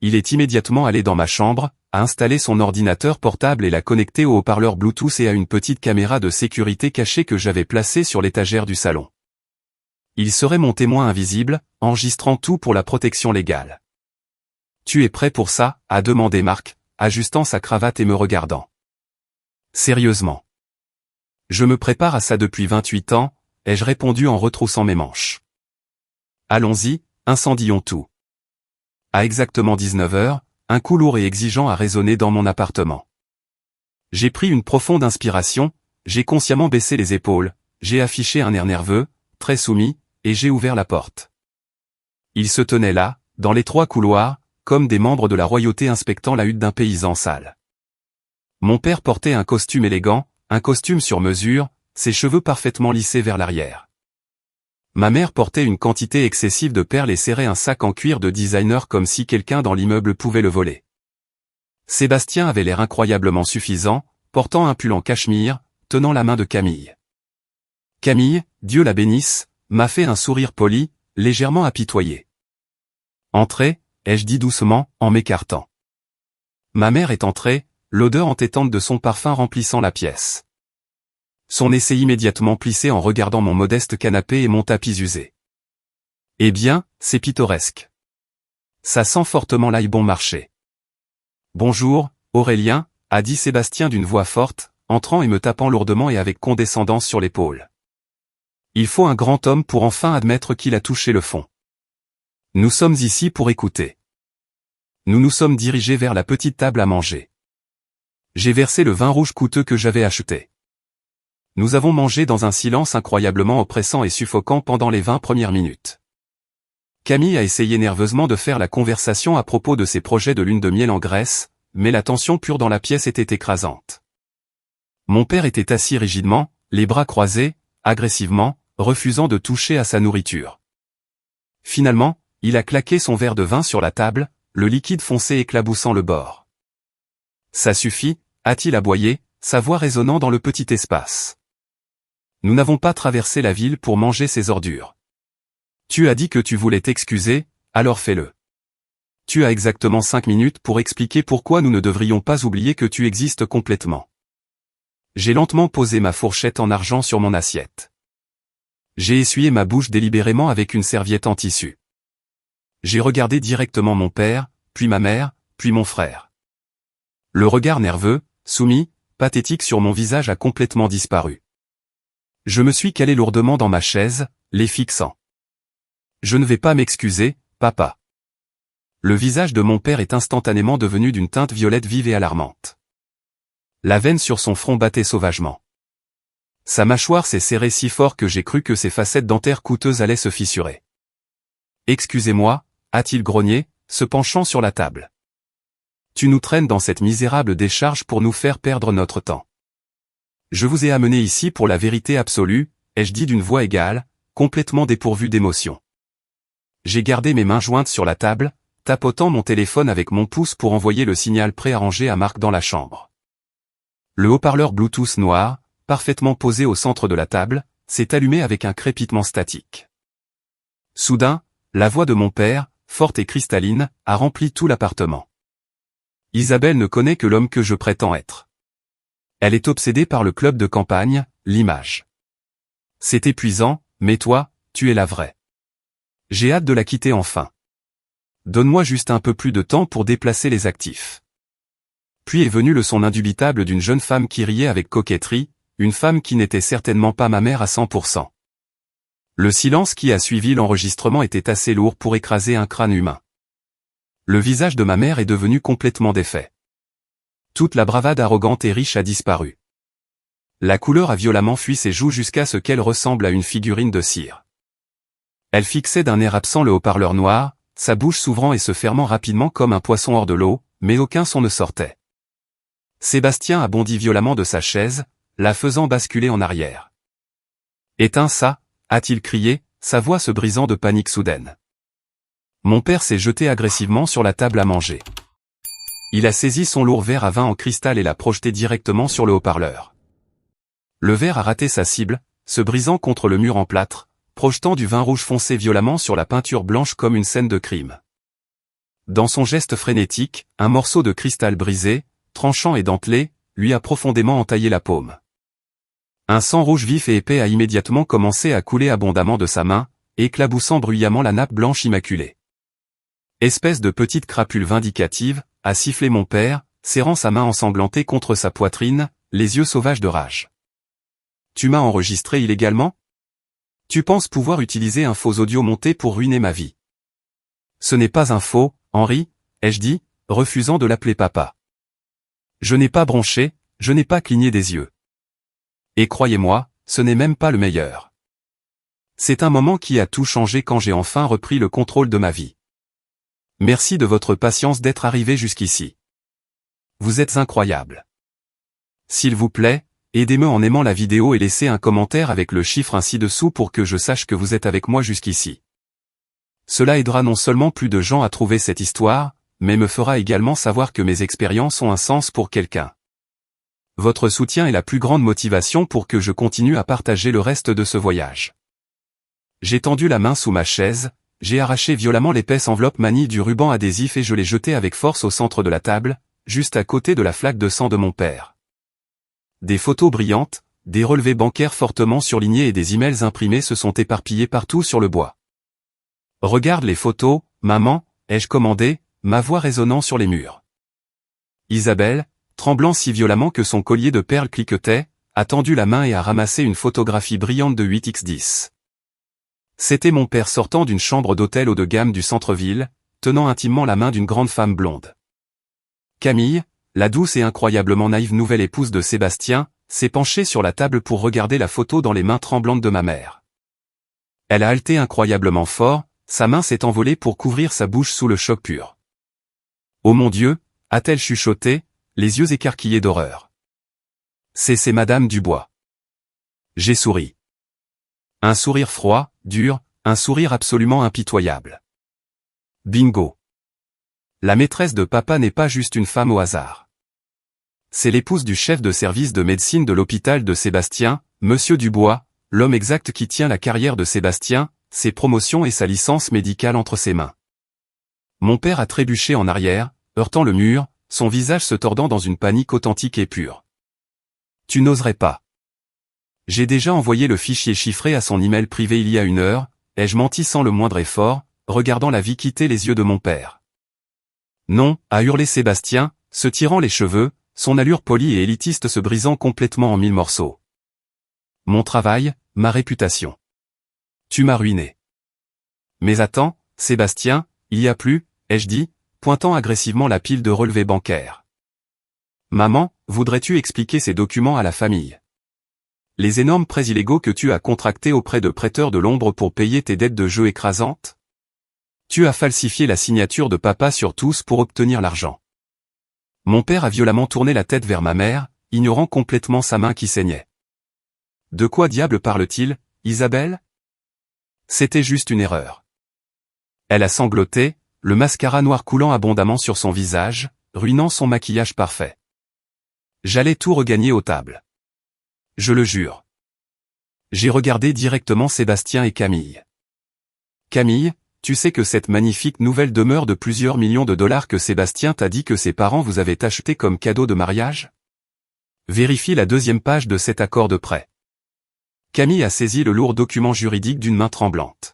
S1: Il est immédiatement allé dans ma chambre, a installé son ordinateur portable et l'a connecté au haut-parleur Bluetooth et à une petite caméra de sécurité cachée que j'avais placée sur l'étagère du salon. Il serait mon témoin invisible, enregistrant tout pour la protection légale. « Tu es prêt pour ça ?» a demandé Marc, ajustant sa cravate et me regardant. « Sérieusement. »« Je me prépare à ça depuis 28 ans, ai-je répondu en retroussant mes manches. « Allons-y, incendions tout. » À exactement 19h, un coup lourd et exigeant a résonné dans mon appartement. J'ai pris une profonde inspiration, j'ai consciemment baissé les épaules, j'ai affiché un air nerveux, très soumis, et j'ai ouvert la porte. Ils se tenaient là, dans l'étroit couloir, comme des membres de la royauté inspectant la hutte d'un paysan sale. Mon père portait un costume élégant, un costume sur mesure, ses cheveux parfaitement lissés vers l'arrière. Ma mère portait une quantité excessive de perles et serrait un sac en cuir de designer comme si quelqu'un dans l'immeuble pouvait le voler. Sébastien avait l'air incroyablement suffisant, portant un pull en cachemire, tenant la main de Camille. Camille, Dieu la bénisse, m'a fait un sourire poli, légèrement apitoyé. « Entrez », ai-je dit doucement, en m'écartant. Ma mère est entrée, l'odeur entêtante de son parfum remplissant la pièce. Son nez s'est immédiatement plissé en regardant mon modeste canapé et mon tapis usé. « Eh bien, c'est pittoresque. Ça sent fortement l'ail bon marché. »« Bonjour, Aurélien », a dit Sébastien d'une voix forte, entrant et me tapant lourdement et avec condescendance sur l'épaule. Il faut un grand homme pour enfin admettre qu'il a touché le fond. Nous sommes ici pour écouter. Nous nous sommes dirigés vers la petite table à manger. J'ai versé le vin rouge coûteux que j'avais acheté. Nous avons mangé dans un silence incroyablement oppressant et suffocant pendant les 20 premières minutes. Camille a essayé nerveusement de faire la conversation à propos de ses projets de lune de miel en Grèce, mais la tension pure dans la pièce était écrasante. Mon père était assis rigidement, les bras croisés, agressivement, refusant de toucher à sa nourriture. Finalement, il a claqué son verre de vin sur la table, le liquide foncé éclaboussant le bord. « Ça suffit », a-t-il aboyé, sa voix résonnant dans le petit espace. Nous n'avons pas traversé la ville pour manger ces ordures. Tu as dit que tu voulais t'excuser, alors fais-le. Tu as exactement 5 minutes pour expliquer pourquoi nous ne devrions pas oublier que tu existes complètement. J'ai lentement posé ma fourchette en argent sur mon assiette. J'ai essuyé ma bouche délibérément avec une serviette en tissu. J'ai regardé directement mon père, puis ma mère, puis mon frère. Le regard nerveux, soumis, pathétique sur mon visage a complètement disparu. Je me suis calé lourdement dans ma chaise, les fixant. Je ne vais pas m'excuser, papa. Le visage de mon père est instantanément devenu d'une teinte violette vive et alarmante. La veine sur son front battait sauvagement. Sa mâchoire s'est serrée si fort que j'ai cru que ses facettes dentaires coûteuses allaient se fissurer. « Excusez-moi », a-t-il grogné, se penchant sur la table. « Tu nous traînes dans cette misérable décharge pour nous faire perdre notre temps. Je vous ai amené ici pour la vérité absolue, ai-je dit d'une voix égale, complètement dépourvue d'émotion. J'ai gardé mes mains jointes sur la table, tapotant mon téléphone avec mon pouce pour envoyer le signal préarrangé à Marc dans la chambre. Le haut-parleur Bluetooth noir, parfaitement posé au centre de la table, s'est allumé avec un crépitement statique. Soudain, la voix de mon père, forte et cristalline, a rempli tout l'appartement. Isabelle ne connaît que l'homme que je prétends être. Elle est obsédée par le club de campagne, l'image. C'est épuisant, mais toi, tu es la vraie. J'ai hâte de la quitter enfin. Donne-moi juste un peu plus de temps pour déplacer les actifs. Puis est venu le son indubitable d'une jeune femme qui riait avec coquetterie, une femme qui n'était certainement pas ma mère à 100%. Le silence qui a suivi l'enregistrement était assez lourd pour écraser un crâne humain. Le visage de ma mère est devenu complètement défait. Toute la bravade arrogante et riche a disparu. La couleur a violemment fui ses joues jusqu'à ce qu'elle ressemble à une figurine de cire. Elle fixait d'un air absent le haut-parleur noir, sa bouche s'ouvrant et se fermant rapidement comme un poisson hors de l'eau, mais aucun son ne sortait. Sébastien a bondi violemment de sa chaise, la faisant basculer en arrière. « Éteins ça !» a-t-il crié, sa voix se brisant de panique soudaine. Mon père s'est jeté agressivement sur la table à manger. Il a saisi son lourd verre à vin en cristal et l'a projeté directement sur le haut-parleur. Le verre a raté sa cible, se brisant contre le mur en plâtre, projetant du vin rouge foncé violemment sur la peinture blanche comme une scène de crime. Dans son geste frénétique, un morceau de cristal brisé, tranchant et dentelé, lui a profondément entaillé la paume. Un sang rouge vif et épais a immédiatement commencé à couler abondamment de sa main, éclaboussant bruyamment la nappe blanche immaculée. Espèce de petite crapule vindicative, a sifflé mon père, serrant sa main ensanglantée contre sa poitrine, les yeux sauvages de rage. Tu m'as enregistré illégalement? Tu penses pouvoir utiliser un faux audio monté pour ruiner ma vie? Ce n'est pas un faux, Henri, ai-je dit, refusant de l'appeler papa. Je n'ai pas bronché, je n'ai pas cligné des yeux. Et croyez-moi, ce n'est même pas le meilleur. C'est un moment qui a tout changé quand j'ai enfin repris le contrôle de ma vie. Merci de votre patience d'être arrivé jusqu'ici. Vous êtes incroyable. S'il vous plaît, aidez-moi en aimant la vidéo et laissez un commentaire avec le chiffre ainsi dessous pour que je sache que vous êtes avec moi jusqu'ici. Cela aidera non seulement plus de gens à trouver cette histoire, mais me fera également savoir que mes expériences ont un sens pour quelqu'un. Votre soutien est la plus grande motivation pour que je continue à partager le reste de ce voyage. J'ai tendu la main sous ma chaise, j'ai arraché violemment l'épaisse enveloppe manie du ruban adhésif et je l'ai jeté avec force au centre de la table, juste à côté de la flaque de sang de mon père. Des photos brillantes, des relevés bancaires fortement surlignés et des emails imprimés se sont éparpillés partout sur le bois. Regarde les photos, maman, ai-je commandé, ma voix résonnant sur les murs. Isabelle, tremblant si violemment que son collier de perles cliquetait, a tendu la main et a ramassé une photographie brillante de 8x10. C'était mon père sortant d'une chambre d'hôtel haut de gamme du centre-ville, tenant intimement la main d'une grande femme blonde. Camille, la douce et incroyablement naïve nouvelle épouse de Sébastien, s'est penchée sur la table pour regarder la photo dans les mains tremblantes de ma mère. Elle a haleté incroyablement fort, sa main s'est envolée pour couvrir sa bouche sous le choc pur. « Oh mon Dieu !» a-t-elle chuchoté, les yeux écarquillés d'horreur. « C'est Madame Dubois. » J'ai souri. Un sourire froid, dur, un sourire absolument impitoyable. Bingo. La maîtresse de papa n'est pas juste une femme au hasard. C'est l'épouse du chef de service de médecine de l'hôpital de Sébastien, Monsieur Dubois, l'homme exact qui tient la carrière de Sébastien, ses promotions et sa licence médicale entre ses mains. Mon père a trébuché en arrière, heurtant le mur, son visage se tordant dans une panique authentique et pure. Tu n'oserais pas. J'ai déjà envoyé le fichier chiffré à son email privé il y a 1 heure, ai-je menti sans le moindre effort, regardant la vie quitter les yeux de mon père. Non, a hurlé Sébastien, se tirant les cheveux, son allure polie et élitiste se brisant complètement en 1000 morceaux. Mon travail, ma réputation. Tu m'as ruiné. Mais attends, Sébastien, il y a plus, ai-je dit, pointant agressivement la pile de relevés bancaires. Maman, voudrais-tu expliquer ces documents à la famille? Les énormes prêts illégaux que tu as contractés auprès de prêteurs de l'ombre pour payer tes dettes de jeu écrasantes? Tu as falsifié la signature de papa sur tous pour obtenir l'argent. Mon père a violemment tourné la tête vers ma mère, ignorant complètement sa main qui saignait. De quoi diable parle-t-il, Isabelle? C'était juste une erreur. Elle a sangloté, le mascara noir coulant abondamment sur son visage, ruinant son maquillage parfait. J'allais tout regagner aux tables. Je le jure. J'ai regardé directement Sébastien et Camille. Camille, tu sais que cette magnifique nouvelle demeure de plusieurs millions de dollars que Sébastien t'a dit que ses parents vous avaient acheté comme cadeau de mariage? Vérifie la 2e page de cet accord de prêt. Camille a saisi le lourd document juridique d'une main tremblante.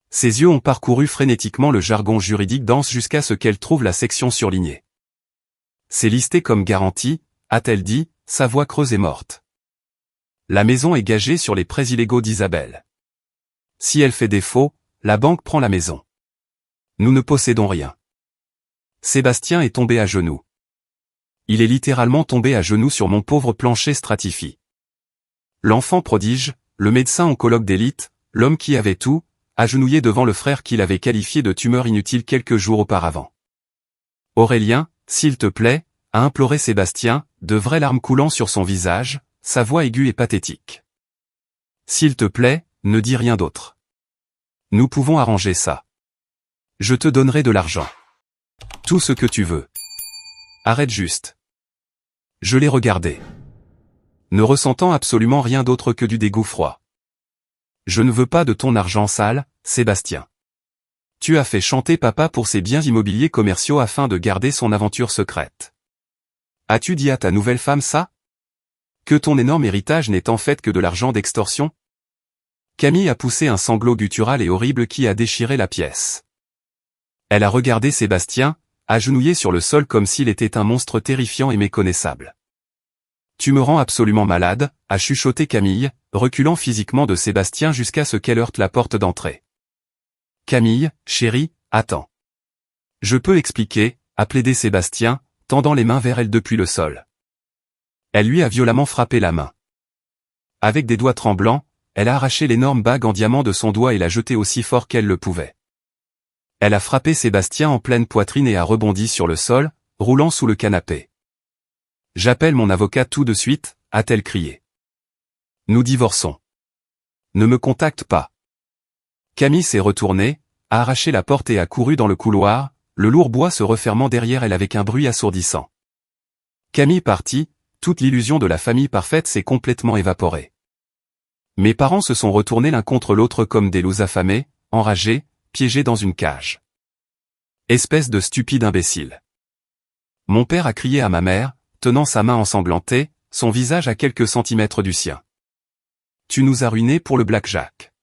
S1: Ses yeux ont parcouru frénétiquement le jargon juridique dense jusqu'à ce qu'elle trouve la section surlignée. C'est listé comme garantie, a-t-elle dit, sa voix creuse et morte. La maison est gagée sur les prêts illégaux d'Isabelle. Si elle fait défaut, la banque prend la maison. Nous ne possédons rien. Sébastien est tombé à genoux. Il est littéralement tombé à genoux sur mon pauvre plancher stratifié. L'enfant prodige, le médecin oncologue d'élite, l'homme qui avait tout, agenouillé devant le frère qu'il avait qualifié de tumeur inutile quelques jours auparavant. Aurélien, s'il te plaît, a imploré Sébastien, de vraies larmes coulant sur son visage, sa voix aiguë et pathétique. S'il te plaît, ne dis rien d'autre. Nous pouvons arranger ça. Je te donnerai de l'argent. Tout ce que tu veux. Arrête juste. Je l'ai regardé. Ne ressentant absolument rien d'autre que du dégoût froid. Je ne veux pas de ton argent sale, Sébastien. Tu as fait chanter papa pour ses biens immobiliers commerciaux afin de garder son aventure secrète. As-tu dit à ta nouvelle femme ça? Que ton énorme héritage n'est en fait que de l'argent d'extorsion? Camille a poussé un sanglot guttural et horrible qui a déchiré la pièce. Elle a regardé Sébastien, agenouillé sur le sol comme s'il était un monstre terrifiant et méconnaissable. Tu me rends absolument malade, a chuchoté Camille, reculant physiquement de Sébastien jusqu'à ce qu'elle heurte la porte d'entrée. Camille, chérie, attends. Je peux expliquer, a plaidé Sébastien, tendant les mains vers elle depuis le sol. Elle lui a violemment frappé la main. Avec des doigts tremblants, elle a arraché l'énorme bague en diamant de son doigt et l'a jetée aussi fort qu'elle le pouvait. Elle a frappé Sébastien en pleine poitrine et a rebondi sur le sol, roulant sous le canapé. « J'appelle mon avocat tout de suite », a-t-elle crié. « Nous divorçons. Ne me contacte pas. » Camille s'est retournée, a arraché la porte et a couru dans le couloir, le lourd bois se refermant derrière elle avec un bruit assourdissant. Camille partie, toute l'illusion de la famille parfaite s'est complètement évaporée. Mes parents se sont retournés l'un contre l'autre comme des loups affamés, enragés, piégés dans une cage. Espèce de stupide imbécile. Mon père a crié à ma mère, tenant sa main ensanglantée, son visage à quelques centimètres du sien. Tu nous as ruinés pour le blackjack.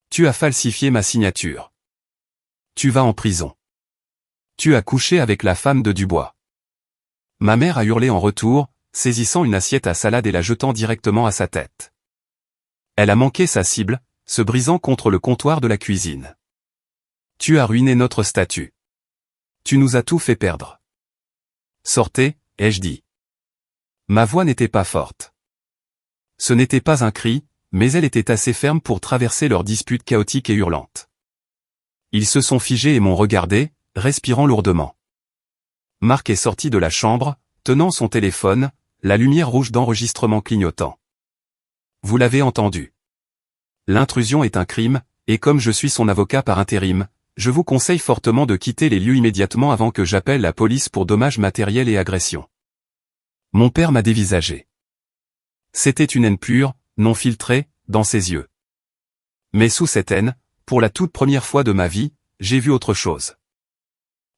S1: Tu as falsifié ma signature. Tu vas en prison. Tu as couché avec la femme de Dubois. Ma mère a hurlé en retour, saisissant une assiette à salade et la jetant directement à sa tête. Elle a manqué sa cible, se brisant contre le comptoir de la cuisine. Tu as ruiné notre statut. Tu nous as tout fait perdre. Sortez, ai-je dit. Ma voix n'était pas forte. Ce n'était pas un cri, mais elle était assez ferme pour traverser leur dispute chaotique et hurlante. Ils se sont figés et m'ont regardé, respirant lourdement. Marc est sorti de la chambre, tenant son téléphone, la lumière rouge d'enregistrement clignotant. Vous l'avez entendu. L'intrusion est un crime, et comme je suis son avocat par intérim, je vous conseille fortement de quitter les lieux immédiatement avant que j'appelle la police pour dommages matériels et agressions. Mon père m'a dévisagé. C'était une haine pure, non filtrée, dans ses yeux. Mais sous cette haine, pour la toute première fois de ma vie, j'ai vu autre chose.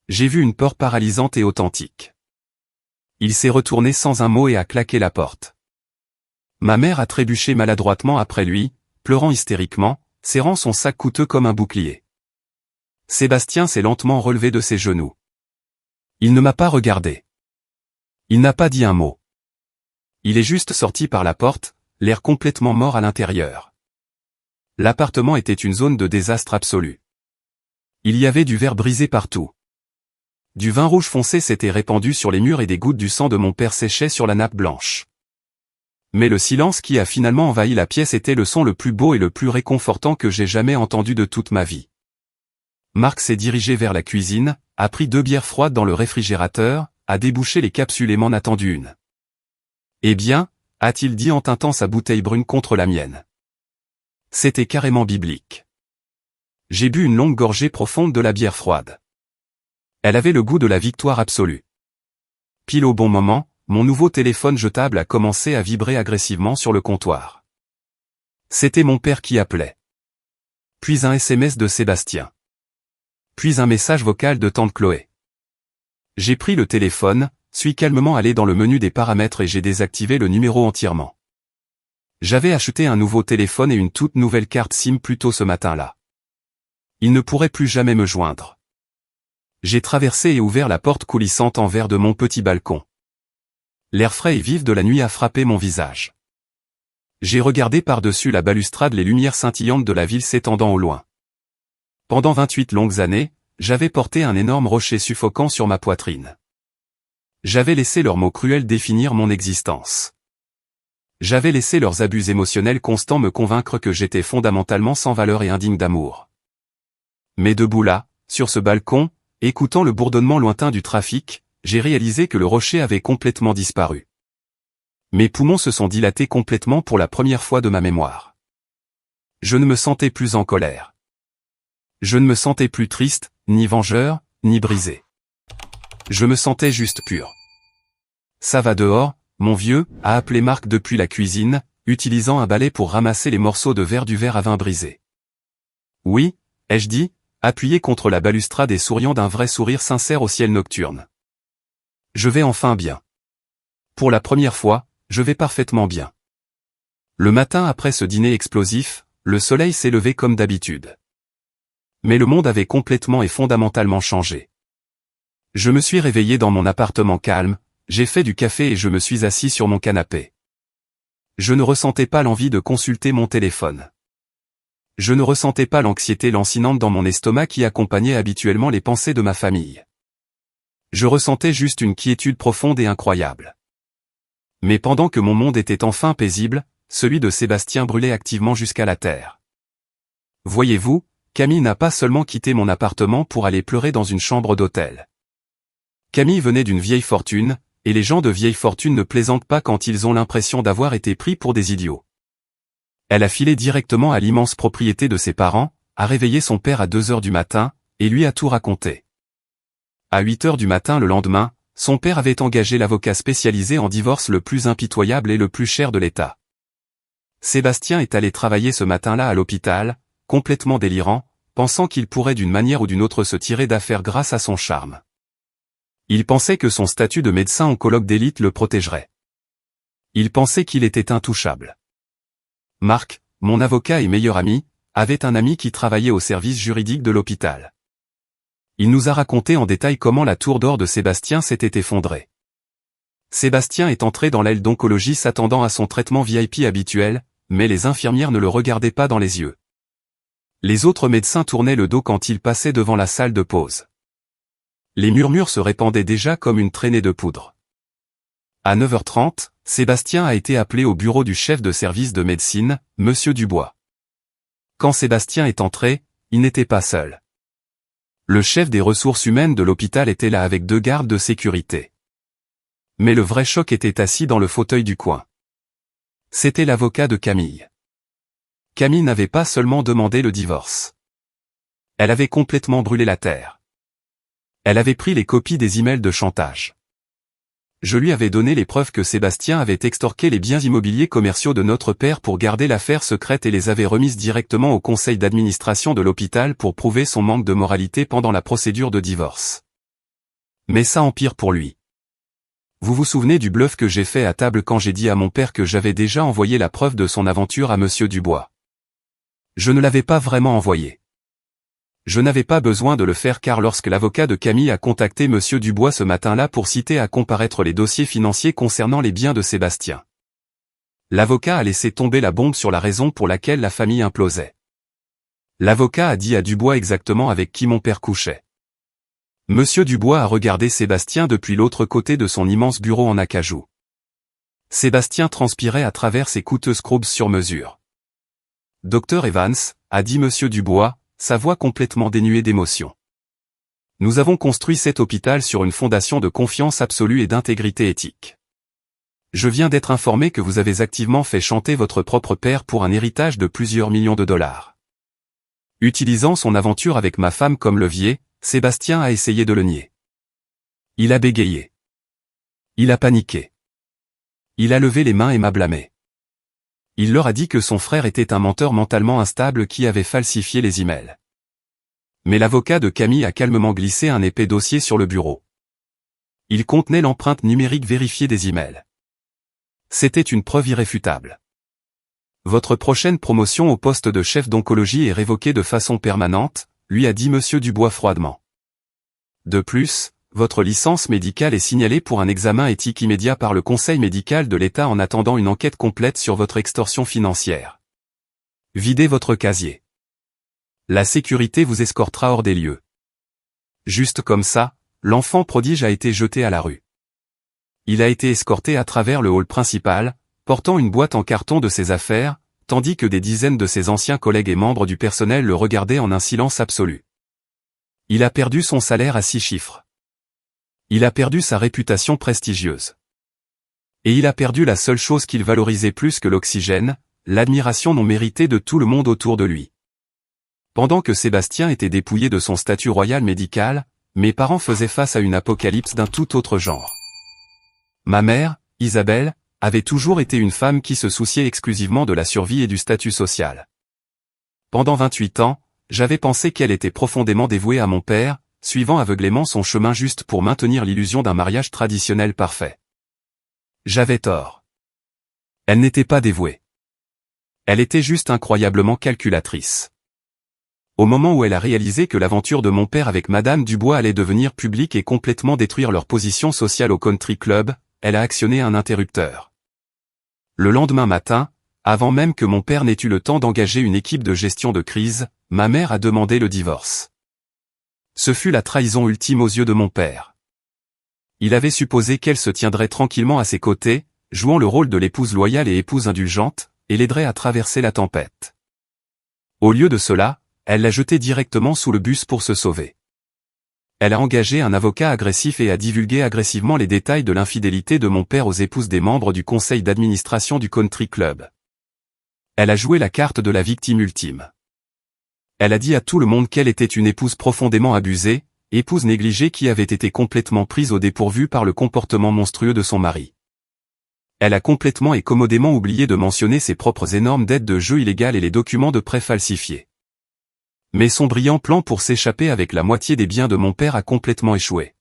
S1: J'ai vu une peur paralysante et authentique. Il s'est retourné sans un mot et a claqué la porte. Ma mère a trébuché maladroitement après lui, pleurant hystériquement, serrant son sac coûteux comme un bouclier. Sébastien s'est lentement relevé de ses genoux. Il ne m'a pas regardé. Il n'a pas dit un mot. Il est juste sorti par la porte, l'air complètement mort à l'intérieur. L'appartement était une zone de désastre absolu. Il y avait du verre brisé partout. Du vin rouge foncé s'était répandu sur les murs et des gouttes du sang de mon père séchaient sur la nappe blanche. Mais le silence qui a finalement envahi la pièce était le son le plus beau et le plus réconfortant que j'ai jamais entendu de toute ma vie. Marc s'est dirigé vers la cuisine, a pris 2 bières froides dans le réfrigérateur, a débouché les capsules et m'en a tendu une. Eh bien, a-t-il dit en tintant sa bouteille brune contre la mienne. C'était carrément biblique. J'ai bu une longue gorgée profonde de la bière froide. Elle avait le goût de la victoire absolue. Pile au bon moment, mon nouveau téléphone jetable a commencé à vibrer agressivement sur le comptoir. C'était mon père qui appelait. Puis un SMS de Sébastien. Puis un message vocal de tante Chloé. J'ai pris le téléphone, suis calmement allé dans le menu des paramètres et j'ai désactivé le numéro entièrement. J'avais acheté un nouveau téléphone et une toute nouvelle carte SIM plus tôt ce matin-là. Il ne pourrait plus jamais me joindre. J'ai traversé et ouvert la porte coulissante en verre de mon petit balcon. L'air frais et vif de la nuit a frappé mon visage. J'ai regardé par-dessus la balustrade les lumières scintillantes de la ville s'étendant au loin. Pendant 28 longues années, j'avais porté un énorme rocher suffocant sur ma poitrine. J'avais laissé leurs mots cruels définir mon existence. J'avais laissé leurs abus émotionnels constants me convaincre que j'étais fondamentalement sans valeur et indigne d'amour. Mais debout là, sur ce balcon, écoutant le bourdonnement lointain du trafic, j'ai réalisé que le rocher avait complètement disparu. Mes poumons se sont dilatés complètement pour la première fois de ma mémoire. Je ne me sentais plus en colère. Je ne me sentais plus triste, ni vengeur, ni brisé. Je me sentais juste pur. Ça va dehors, mon vieux, a appelé Marc depuis la cuisine, utilisant un balai pour ramasser les morceaux de verre du verre à vin brisé. Oui, ai-je dit, appuyé contre la balustrade et souriant d'un vrai sourire sincère au ciel nocturne. Je vais enfin bien. Pour la première fois, je vais parfaitement bien. Le matin après ce dîner explosif, le soleil s'est levé comme d'habitude. Mais le monde avait complètement et fondamentalement changé. Je me suis réveillé dans mon appartement calme, j'ai fait du café et je me suis assis sur mon canapé. Je ne ressentais pas l'envie de consulter mon téléphone. Je ne ressentais pas l'anxiété lancinante dans mon estomac qui accompagnait habituellement les pensées de ma famille. Je ressentais juste une quiétude profonde et incroyable. Mais pendant que mon monde était enfin paisible, celui de Sébastien brûlait activement jusqu'à la terre. Voyez-vous, Camille n'a pas seulement quitté mon appartement pour aller pleurer dans une chambre d'hôtel. Camille venait d'une vieille fortune, et les gens de vieille fortune ne plaisantent pas quand ils ont l'impression d'avoir été pris pour des idiots. Elle a filé directement à l'immense propriété de ses parents, a réveillé son père à 2 heures du matin, et lui a tout raconté. À 8 heures du matin le lendemain, son père avait engagé l'avocat spécialisé en divorce le plus impitoyable et le plus cher de l'État. Sébastien est allé travailler ce matin-là à l'hôpital, complètement délirant, pensant qu'il pourrait d'une manière ou d'une autre se tirer d'affaire grâce à son charme. Il pensait que son statut de médecin oncologue d'élite le protégerait. Il pensait qu'il était intouchable. Marc, mon avocat et meilleur ami, avait un ami qui travaillait au service juridique de l'hôpital. Il nous a raconté en détail comment la tour d'or de Sébastien s'était effondrée. Sébastien est entré dans l'aile d'oncologie s'attendant à son traitement VIP habituel, mais les infirmières ne le regardaient pas dans les yeux. Les autres médecins tournaient le dos quand il passait devant la salle de pause. Les murmures se répandaient déjà comme une traînée de poudre. À 9h30, Sébastien a été appelé au bureau du chef de service de médecine, Monsieur Dubois. Quand Sébastien est entré, il n'était pas seul. Le chef des ressources humaines de l'hôpital était là avec 2 gardes de sécurité. Mais le vrai choc était assis dans le fauteuil du coin. C'était l'avocat de Camille. Camille n'avait pas seulement demandé le divorce. Elle avait complètement brûlé la terre. Elle avait pris les copies des emails de chantage. Je lui avais donné les preuves que Sébastien avait extorqué les biens immobiliers commerciaux de notre père pour garder l'affaire secrète et les avait remises directement au conseil d'administration de l'hôpital pour prouver son manque de moralité pendant la procédure de divorce. Mais ça empire pour lui. Vous vous souvenez du bluff que j'ai fait à table quand j'ai dit à mon père que j'avais déjà envoyé la preuve de son aventure à Monsieur Dubois? Je ne l'avais pas vraiment envoyé. Je n'avais pas besoin de le faire car lorsque l'avocat de Camille a contacté Monsieur Dubois ce matin-là pour citer à comparaître les dossiers financiers concernant les biens de Sébastien, l'avocat a laissé tomber la bombe sur la raison pour laquelle la famille implosait. L'avocat a dit à Dubois exactement avec qui mon père couchait. Monsieur Dubois a regardé Sébastien depuis l'autre côté de son immense bureau en acajou. Sébastien transpirait à travers ses coûteuses scrubs sur mesure. Dr Evans, a dit Monsieur Dubois, sa voix complètement dénuée d'émotion. Nous avons construit cet hôpital sur une fondation de confiance absolue et d'intégrité éthique. Je viens d'être informé que vous avez activement fait chanter votre propre père pour un héritage de plusieurs millions de dollars. Utilisant son aventure avec ma femme comme levier, Sébastien a essayé de le nier. Il a bégayé. Il a paniqué. Il a levé les mains et m'a blâmé. Il leur a dit que son frère était un menteur mentalement instable qui avait falsifié les emails. Mais l'avocat de Camille a calmement glissé un épais dossier sur le bureau. Il contenait l'empreinte numérique vérifiée des emails. C'était une preuve irréfutable. Votre prochaine promotion au poste de chef d'oncologie est révoquée de façon permanente, lui a dit Monsieur Dubois froidement. De plus, votre licence médicale est signalée pour un examen éthique immédiat par le Conseil médical de l'État en attendant une enquête complète sur votre extorsion financière. Videz votre casier. La sécurité vous escortera hors des lieux. Juste comme ça, l'enfant prodige a été jeté à la rue. Il a été escorté à travers le hall principal, portant une boîte en carton de ses affaires, tandis que des dizaines de ses anciens collègues et membres du personnel le regardaient en un silence absolu. Il a perdu son salaire à 6 chiffres. Il a perdu sa réputation prestigieuse. Et il a perdu la seule chose qu'il valorisait plus que l'oxygène, l'admiration non méritée de tout le monde autour de lui. Pendant que Sébastien était dépouillé de son statut royal médical, mes parents faisaient face à une apocalypse d'un tout autre genre. Ma mère, Isabelle, avait toujours été une femme qui se souciait exclusivement de la survie et du statut social. Pendant 28 ans, j'avais pensé qu'elle était profondément dévouée à mon père, suivant aveuglément son chemin juste pour maintenir l'illusion d'un mariage traditionnel parfait. J'avais tort. Elle n'était pas dévouée. Elle était juste incroyablement calculatrice. Au moment où elle a réalisé que l'aventure de mon père avec Madame Dubois allait devenir publique et complètement détruire leur position sociale au country club, elle a actionné un interrupteur. Le lendemain matin, avant même que mon père n'ait eu le temps d'engager une équipe de gestion de crise, ma mère a demandé le divorce. Ce fut la trahison ultime aux yeux de mon père. Il avait supposé qu'elle se tiendrait tranquillement à ses côtés, jouant le rôle de l'épouse loyale et épouse indulgente, et l'aiderait à traverser la tempête. Au lieu de cela, elle l'a jeté directement sous le bus pour se sauver. Elle a engagé un avocat agressif et a divulgué agressivement les détails de l'infidélité de mon père aux épouses des membres du conseil d'administration du country club. Elle a joué la carte de la victime ultime. Elle a dit à tout le monde qu'elle était une épouse profondément abusée, épouse négligée qui avait été complètement prise au dépourvu par le comportement monstrueux de son mari. Elle a complètement et commodément oublié de mentionner ses propres énormes dettes de jeu illégales et les documents de prêt falsifiés. Mais son brillant plan pour s'échapper avec la moitié des biens de mon père a complètement échoué.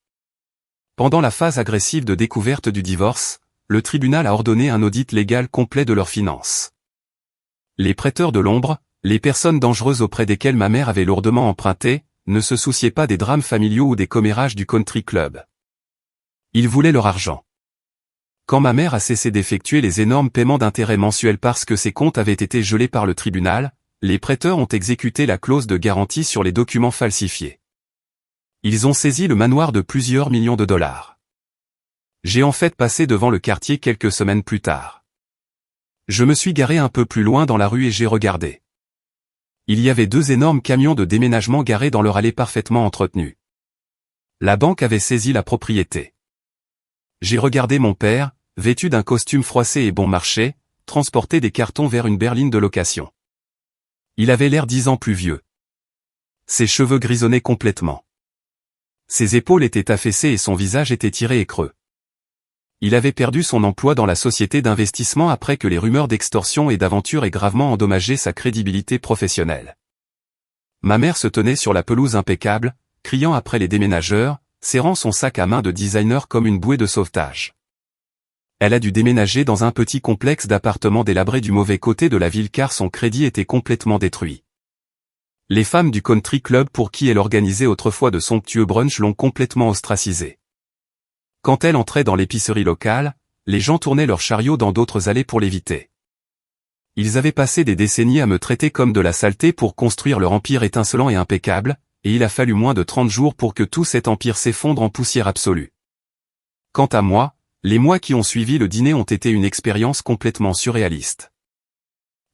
S1: Pendant la phase agressive de découverte du divorce, le tribunal a ordonné un audit légal complet de leurs finances. Les prêteurs de l'ombre, les personnes dangereuses auprès desquelles ma mère avait lourdement emprunté, ne se souciaient pas des drames familiaux ou des commérages du country club. Ils voulaient leur argent. Quand ma mère a cessé d'effectuer les énormes paiements d'intérêts mensuels parce que ses comptes avaient été gelés par le tribunal, les prêteurs ont exécuté la clause de garantie sur les documents falsifiés. Ils ont saisi le manoir de plusieurs millions de dollars. J'ai en fait passé devant le quartier quelques semaines plus tard. Je me suis garé un peu plus loin dans la rue et j'ai regardé. Il y avait 2 énormes camions de déménagement garés dans leur allée parfaitement entretenue. La banque avait saisi la propriété. J'ai regardé mon père, vêtu d'un costume froissé et bon marché, transporter des cartons vers une berline de location. Il avait l'air 10 ans plus vieux. Ses cheveux grisonnaient complètement. Ses épaules étaient affaissées et son visage était tiré et creux. Il avait perdu son emploi dans la société d'investissement après que les rumeurs d'extorsion et d'aventure aient gravement endommagé sa crédibilité professionnelle. Ma mère se tenait sur la pelouse impeccable, criant après les déménageurs, serrant son sac à main de designer comme une bouée de sauvetage. Elle a dû déménager dans un petit complexe d'appartements délabrés du mauvais côté de la ville car son crédit était complètement détruit. Les femmes du country club pour qui elle organisait autrefois de somptueux brunchs l'ont complètement ostracisée. Quand elle entrait dans l'épicerie locale, les gens tournaient leurs chariots dans d'autres allées pour l'éviter. Ils avaient passé des décennies à me traiter comme de la saleté pour construire leur empire étincelant et impeccable, et il a fallu moins de 30 jours pour que tout cet empire s'effondre en poussière absolue. Quant à moi, les mois qui ont suivi le dîner ont été une expérience complètement surréaliste.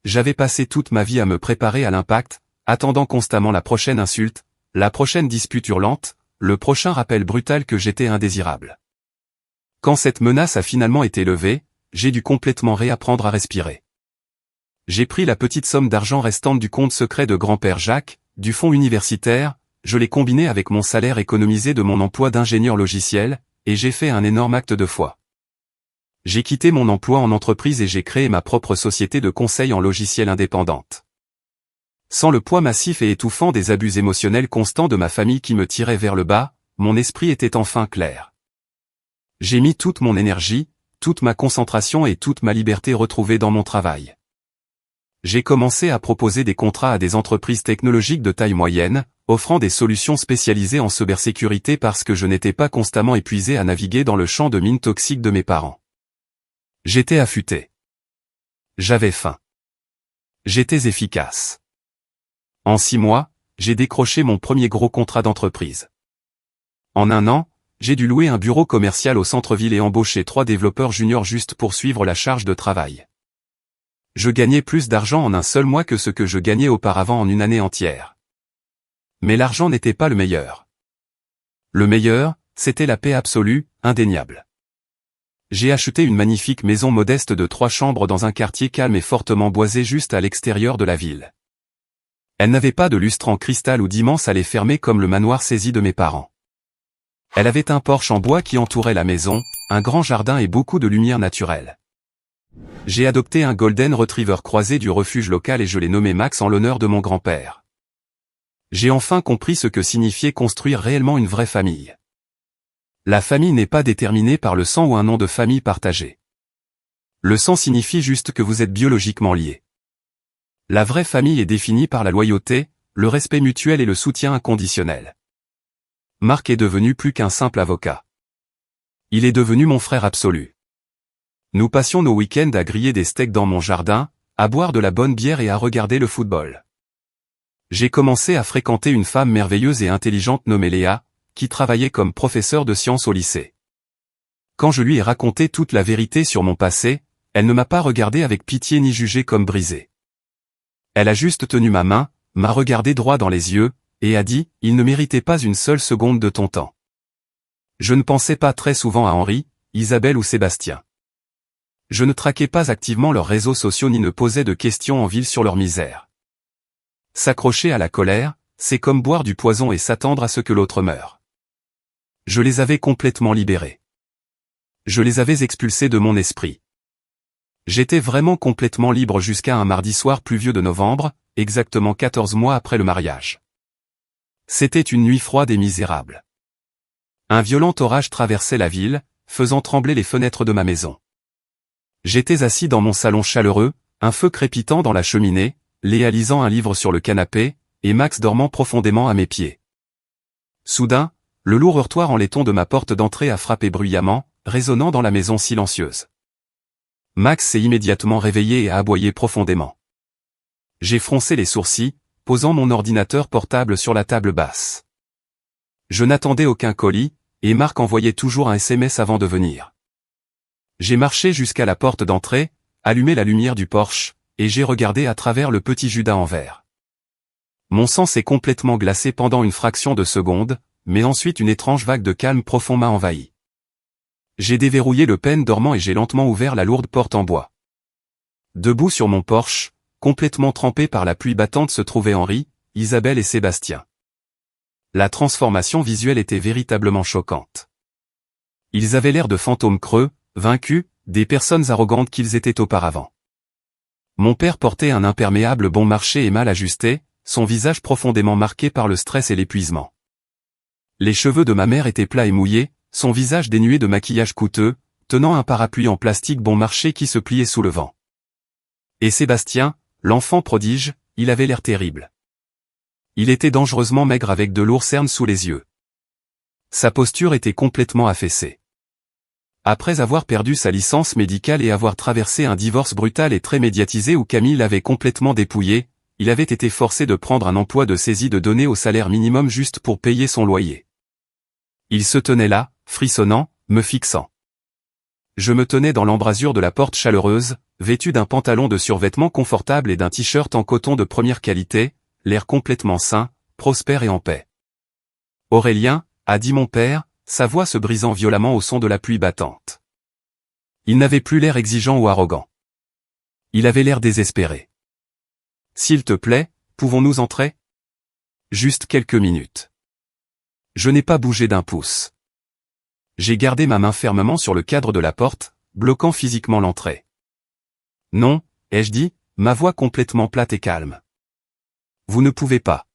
S1: J'avais passé toute ma vie à me préparer à l'impact, attendant constamment la prochaine insulte, la prochaine dispute hurlante, le prochain rappel brutal que j'étais indésirable. Quand cette menace a finalement été levée, j'ai dû complètement réapprendre à respirer. J'ai pris la petite somme d'argent restante du compte secret de grand-père Jacques, du fonds universitaire, je l'ai combiné avec mon salaire économisé de mon emploi d'ingénieur logiciel, et j'ai fait un énorme acte de foi. J'ai quitté mon emploi en entreprise et j'ai créé ma propre société de conseil en logiciel indépendante. Sans le poids massif et étouffant des abus émotionnels constants de ma famille qui me tiraient vers le bas, mon esprit était enfin clair. J'ai mis toute mon énergie, toute ma concentration et toute ma liberté retrouvée dans mon travail. J'ai commencé à proposer des contrats à des entreprises technologiques de taille moyenne, offrant des solutions spécialisées en cybersécurité parce que je n'étais pas constamment épuisé à naviguer dans le champ de mines toxiques de mes parents. J'étais affûté. J'avais faim. J'étais efficace. En 6 mois, j'ai décroché mon premier gros contrat d'entreprise. En 1 an, j'ai dû louer un bureau commercial au centre-ville et embaucher 3 développeurs juniors juste pour suivre la charge de travail. Je gagnais plus d'argent en un seul mois que ce que je gagnais auparavant en une année entière. Mais l'argent n'était pas le meilleur. Le meilleur, c'était la paix absolue, indéniable. J'ai acheté une magnifique maison modeste de 3 chambres dans un quartier calme et fortement boisé juste à l'extérieur de la ville. Elle n'avait pas de lustre en cristal ou d'immenses allées fermées comme le manoir saisi de mes parents. Elle avait un porche en bois qui entourait la maison, un grand jardin et beaucoup de lumière naturelle. J'ai adopté un Golden Retriever croisé du refuge local et je l'ai nommé Max en l'honneur de mon grand-père. J'ai enfin compris ce que signifiait construire réellement une vraie famille. La famille n'est pas déterminée par le sang ou un nom de famille partagé. Le sang signifie juste que vous êtes biologiquement liés. La vraie famille est définie par la loyauté, le respect mutuel et le soutien inconditionnel. Marc est devenu plus qu'un simple avocat. Il est devenu mon frère absolu. Nous passions nos week-ends à griller des steaks dans mon jardin, à boire de la bonne bière et à regarder le football. J'ai commencé à fréquenter une femme merveilleuse et intelligente nommée Léa, qui travaillait comme professeure de sciences au lycée. Quand je lui ai raconté toute la vérité sur mon passé, elle ne m'a pas regardé avec pitié ni jugé comme brisé. Elle a juste tenu ma main, m'a regardé droit dans les yeux, et a dit, il ne méritait pas une seule seconde de ton temps. Je ne pensais pas très souvent à Henri, Isabelle ou Sébastien. Je ne traquais pas activement leurs réseaux sociaux ni ne posais de questions en ville sur leur misère. S'accrocher à la colère, c'est comme boire du poison et s'attendre à ce que l'autre meure. Je les avais complètement libérés. Je les avais expulsés de mon esprit. J'étais vraiment complètement libre jusqu'à un mardi soir pluvieux de novembre, exactement 14 mois après le mariage. C'était une nuit froide et misérable. Un violent orage traversait la ville, faisant trembler les fenêtres de ma maison. J'étais assis dans mon salon chaleureux, un feu crépitant dans la cheminée, Léa lisant un livre sur le canapé, et Max dormant profondément à mes pieds. Soudain, le lourd heurtoir en laiton de ma porte d'entrée a frappé bruyamment, résonnant dans la maison silencieuse. Max s'est immédiatement réveillé et a aboyé profondément. J'ai froncé les sourcils, posant mon ordinateur portable sur la table basse. Je n'attendais aucun colis, et Marc envoyait toujours un SMS avant de venir. J'ai marché jusqu'à la porte d'entrée, allumé la lumière du porche, et j'ai regardé à travers le petit Judas en verre. Mon sang s'est complètement glacé pendant une fraction de seconde, mais ensuite une étrange vague de calme profond m'a envahi. J'ai déverrouillé le pêne dormant et j'ai lentement ouvert la lourde porte en bois. Debout sur mon porche, complètement trempé par la pluie battante se trouvaient Henri, Isabelle et Sébastien. La transformation visuelle était véritablement choquante. Ils avaient l'air de fantômes creux, vaincus, des personnes arrogantes qu'ils étaient auparavant. Mon père portait un imperméable bon marché et mal ajusté, son visage profondément marqué par le stress et l'épuisement. Les cheveux de ma mère étaient plats et mouillés, son visage dénué de maquillage coûteux, tenant un parapluie en plastique bon marché qui se pliait sous le vent. Et Sébastien, l'enfant prodige, il avait l'air terrible. Il était dangereusement maigre avec de lourds cernes sous les yeux. Sa posture était complètement affaissée. Après avoir perdu sa licence médicale et avoir traversé un divorce brutal et très médiatisé où Camille l'avait complètement dépouillé, il avait été forcé de prendre un emploi de saisie de données au salaire minimum juste pour payer son loyer. Il se tenait là, frissonnant, me fixant. Je me tenais dans l'embrasure de la porte chaleureuse, vêtu d'un pantalon de survêtement confortable et d'un t-shirt en coton de première qualité, l'air complètement sain, prospère et en paix. Aurélien, a dit mon père, sa voix se brisant violemment au son de la pluie battante. Il n'avait plus l'air exigeant ou arrogant. Il avait l'air désespéré. S'il te plaît, pouvons-nous entrer? Juste quelques minutes. Je n'ai pas bougé d'un pouce. J'ai gardé ma main fermement sur le cadre de la porte, bloquant physiquement l'entrée. Non, ai-je dit, ma voix complètement plate et calme. Vous ne pouvez pas.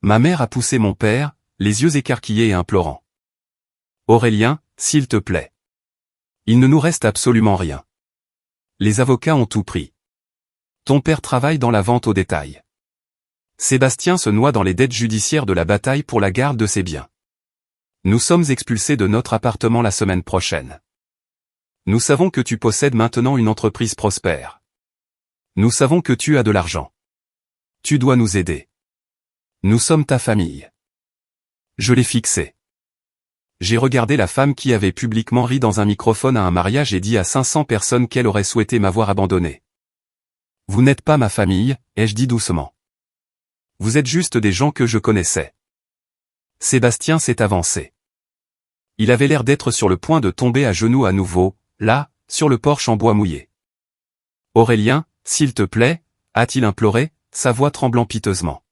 S1: Ma mère a poussé mon père, les yeux écarquillés et implorants. Aurélien, s'il te plaît. Il ne nous reste absolument rien. Les avocats ont tout pris. Ton père travaille dans la vente au détail. Sébastien se noie dans les dettes judiciaires de la bataille pour la garde de ses biens. Nous sommes expulsés de notre appartement la semaine prochaine. Nous savons que tu possèdes maintenant une entreprise prospère. Nous savons que tu as de l'argent. Tu dois nous aider. Nous sommes ta famille. Je l'ai fixé. J'ai regardé la femme qui avait publiquement ri dans un microphone à un mariage et dit à 500 personnes qu'elle aurait souhaité m'avoir abandonné. Vous n'êtes pas ma famille, ai-je dit doucement. Vous êtes juste des gens que je connaissais. Sébastien s'est avancé. Il avait l'air d'être sur le point de tomber à genoux à nouveau, là, sur le porche en bois mouillé. « Aurélien, s'il te plaît » a-t-il imploré, sa voix tremblant piteusement.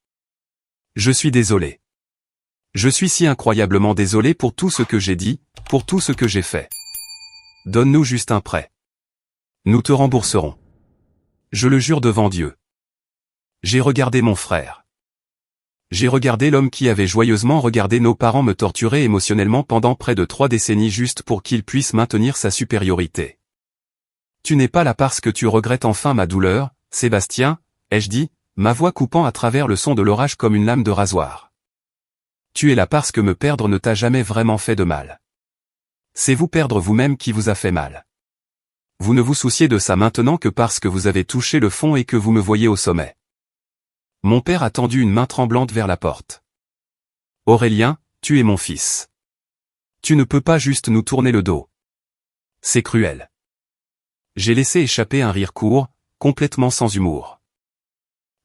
S1: « Je suis désolé. Je suis si incroyablement désolé pour tout ce que j'ai dit, pour tout ce que j'ai fait. Donne-nous juste un prêt. Nous te rembourserons. Je le jure devant Dieu. » J'ai regardé mon frère. J'ai regardé l'homme qui avait joyeusement regardé nos parents me torturer émotionnellement pendant près de 3 décennies juste pour qu'il puisse maintenir sa supériorité. « Tu n'es pas là parce que tu regrettes enfin ma douleur, Sébastien, » ai-je dit, ma voix coupant à travers le son de l'orage comme une lame de rasoir. « Tu es là parce que me perdre ne t'a jamais vraiment fait de mal. C'est vous perdre vous-même qui vous a fait mal. Vous ne vous souciez de ça maintenant que parce que vous avez touché le fond et que vous me voyez au sommet. » Mon père a tendu une main tremblante vers la porte. « Aurélien, tu es mon fils. Tu ne peux pas juste nous tourner le dos. C'est cruel. » J'ai laissé échapper un rire court, complètement sans humour.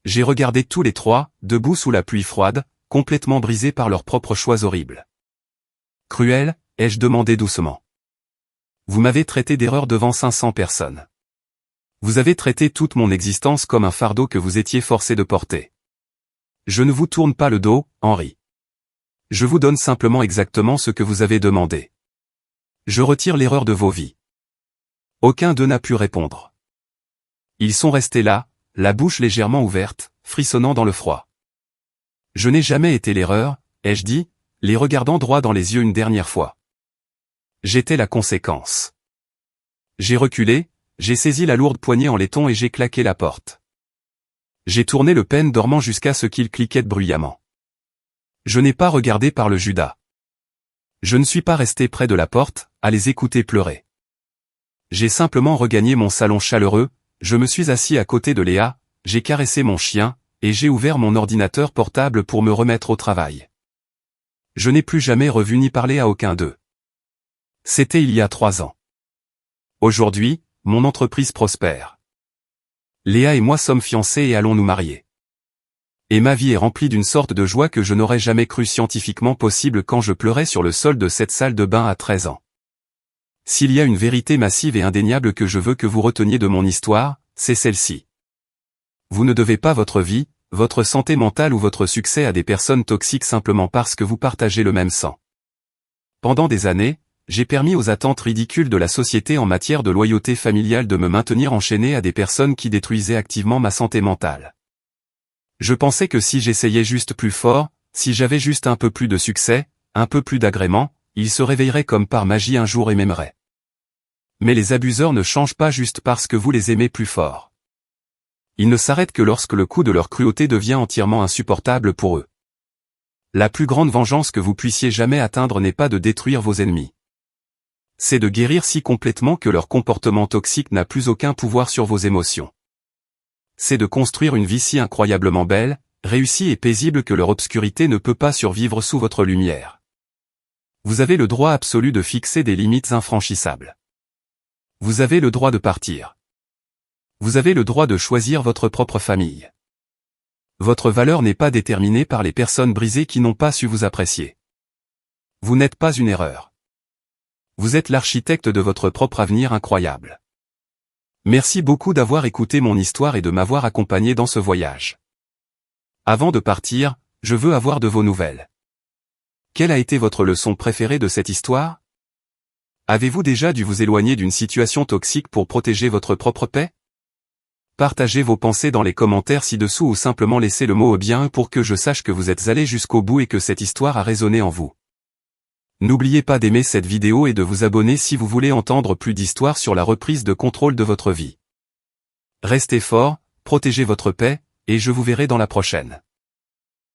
S1: J'ai regardé tous les trois, debout sous la pluie froide, complètement brisés par leurs propres choix horribles. « Cruel ?» ai-je demandé doucement. « Vous m'avez traité d'erreur devant 500 personnes. Vous avez traité toute mon existence comme un fardeau que vous étiez forcé de porter. Je ne vous tourne pas le dos, Henri. Je vous donne simplement exactement ce que vous avez demandé. Je retire l'erreur de vos vies. » Aucun d'eux n'a pu répondre. Ils sont restés là, la bouche légèrement ouverte, frissonnant dans le froid. « Je n'ai jamais été l'erreur, » ai-je dit, les regardant droit dans les yeux une dernière fois. J'étais la conséquence. J'ai reculé, j'ai saisi la lourde poignée en laiton et j'ai claqué la porte. J'ai tourné le pêne dormant jusqu'à ce qu'il cliquette bruyamment. Je n'ai pas regardé par le Judas. Je ne suis pas resté près de la porte, à les écouter pleurer. J'ai simplement regagné mon salon chaleureux, je me suis assis à côté de Léa, j'ai caressé mon chien, et j'ai ouvert mon ordinateur portable pour me remettre au travail. Je n'ai plus jamais revu ni parlé à aucun d'eux. C'était il y a 3 ans. Aujourd'hui, mon entreprise prospère. Léa et moi sommes fiancés et allons nous marier. Et ma vie est remplie d'une sorte de joie que je n'aurais jamais cru scientifiquement possible quand je pleurais sur le sol de cette salle de bain à 13 ans. S'il y a une vérité massive et indéniable que je veux que vous reteniez de mon histoire, c'est celle-ci. Vous ne devez pas votre vie, votre santé mentale ou votre succès à des personnes toxiques simplement parce que vous partagez le même sang. Pendant des années, j'ai permis aux attentes ridicules de la société en matière de loyauté familiale de me maintenir enchaîné à des personnes qui détruisaient activement ma santé mentale. Je pensais que si j'essayais juste plus fort, si j'avais juste un peu plus de succès, un peu plus d'agrément, ils se réveilleraient comme par magie un jour et m'aimeraient. Mais les abuseurs ne changent pas juste parce que vous les aimez plus fort. Ils ne s'arrêtent que lorsque le coup de leur cruauté devient entièrement insupportable pour eux. La plus grande vengeance que vous puissiez jamais atteindre n'est pas de détruire vos ennemis. C'est de guérir si complètement que leur comportement toxique n'a plus aucun pouvoir sur vos émotions. C'est de construire une vie si incroyablement belle, réussie et paisible que leur obscurité ne peut pas survivre sous votre lumière. Vous avez le droit absolu de fixer des limites infranchissables. Vous avez le droit de partir. Vous avez le droit de choisir votre propre famille. Votre valeur n'est pas déterminée par les personnes brisées qui n'ont pas su vous apprécier. Vous n'êtes pas une erreur. Vous êtes l'architecte de votre propre avenir incroyable. Merci beaucoup d'avoir écouté mon histoire et de m'avoir accompagné dans ce voyage. Avant de partir, je veux avoir de vos nouvelles. Quelle a été votre leçon préférée de cette histoire? Avez-vous déjà dû vous éloigner d'une situation toxique pour protéger votre propre paix? Partagez vos pensées dans les commentaires ci-dessous ou simplement laissez le mot bien pour que je sache que vous êtes allé jusqu'au bout et que cette histoire a résonné en vous. N'oubliez pas d'aimer cette vidéo et de vous abonner si vous voulez entendre plus d'histoires sur la reprise de contrôle de votre vie. Restez fort, protégez votre paix, et je vous verrai dans la prochaine.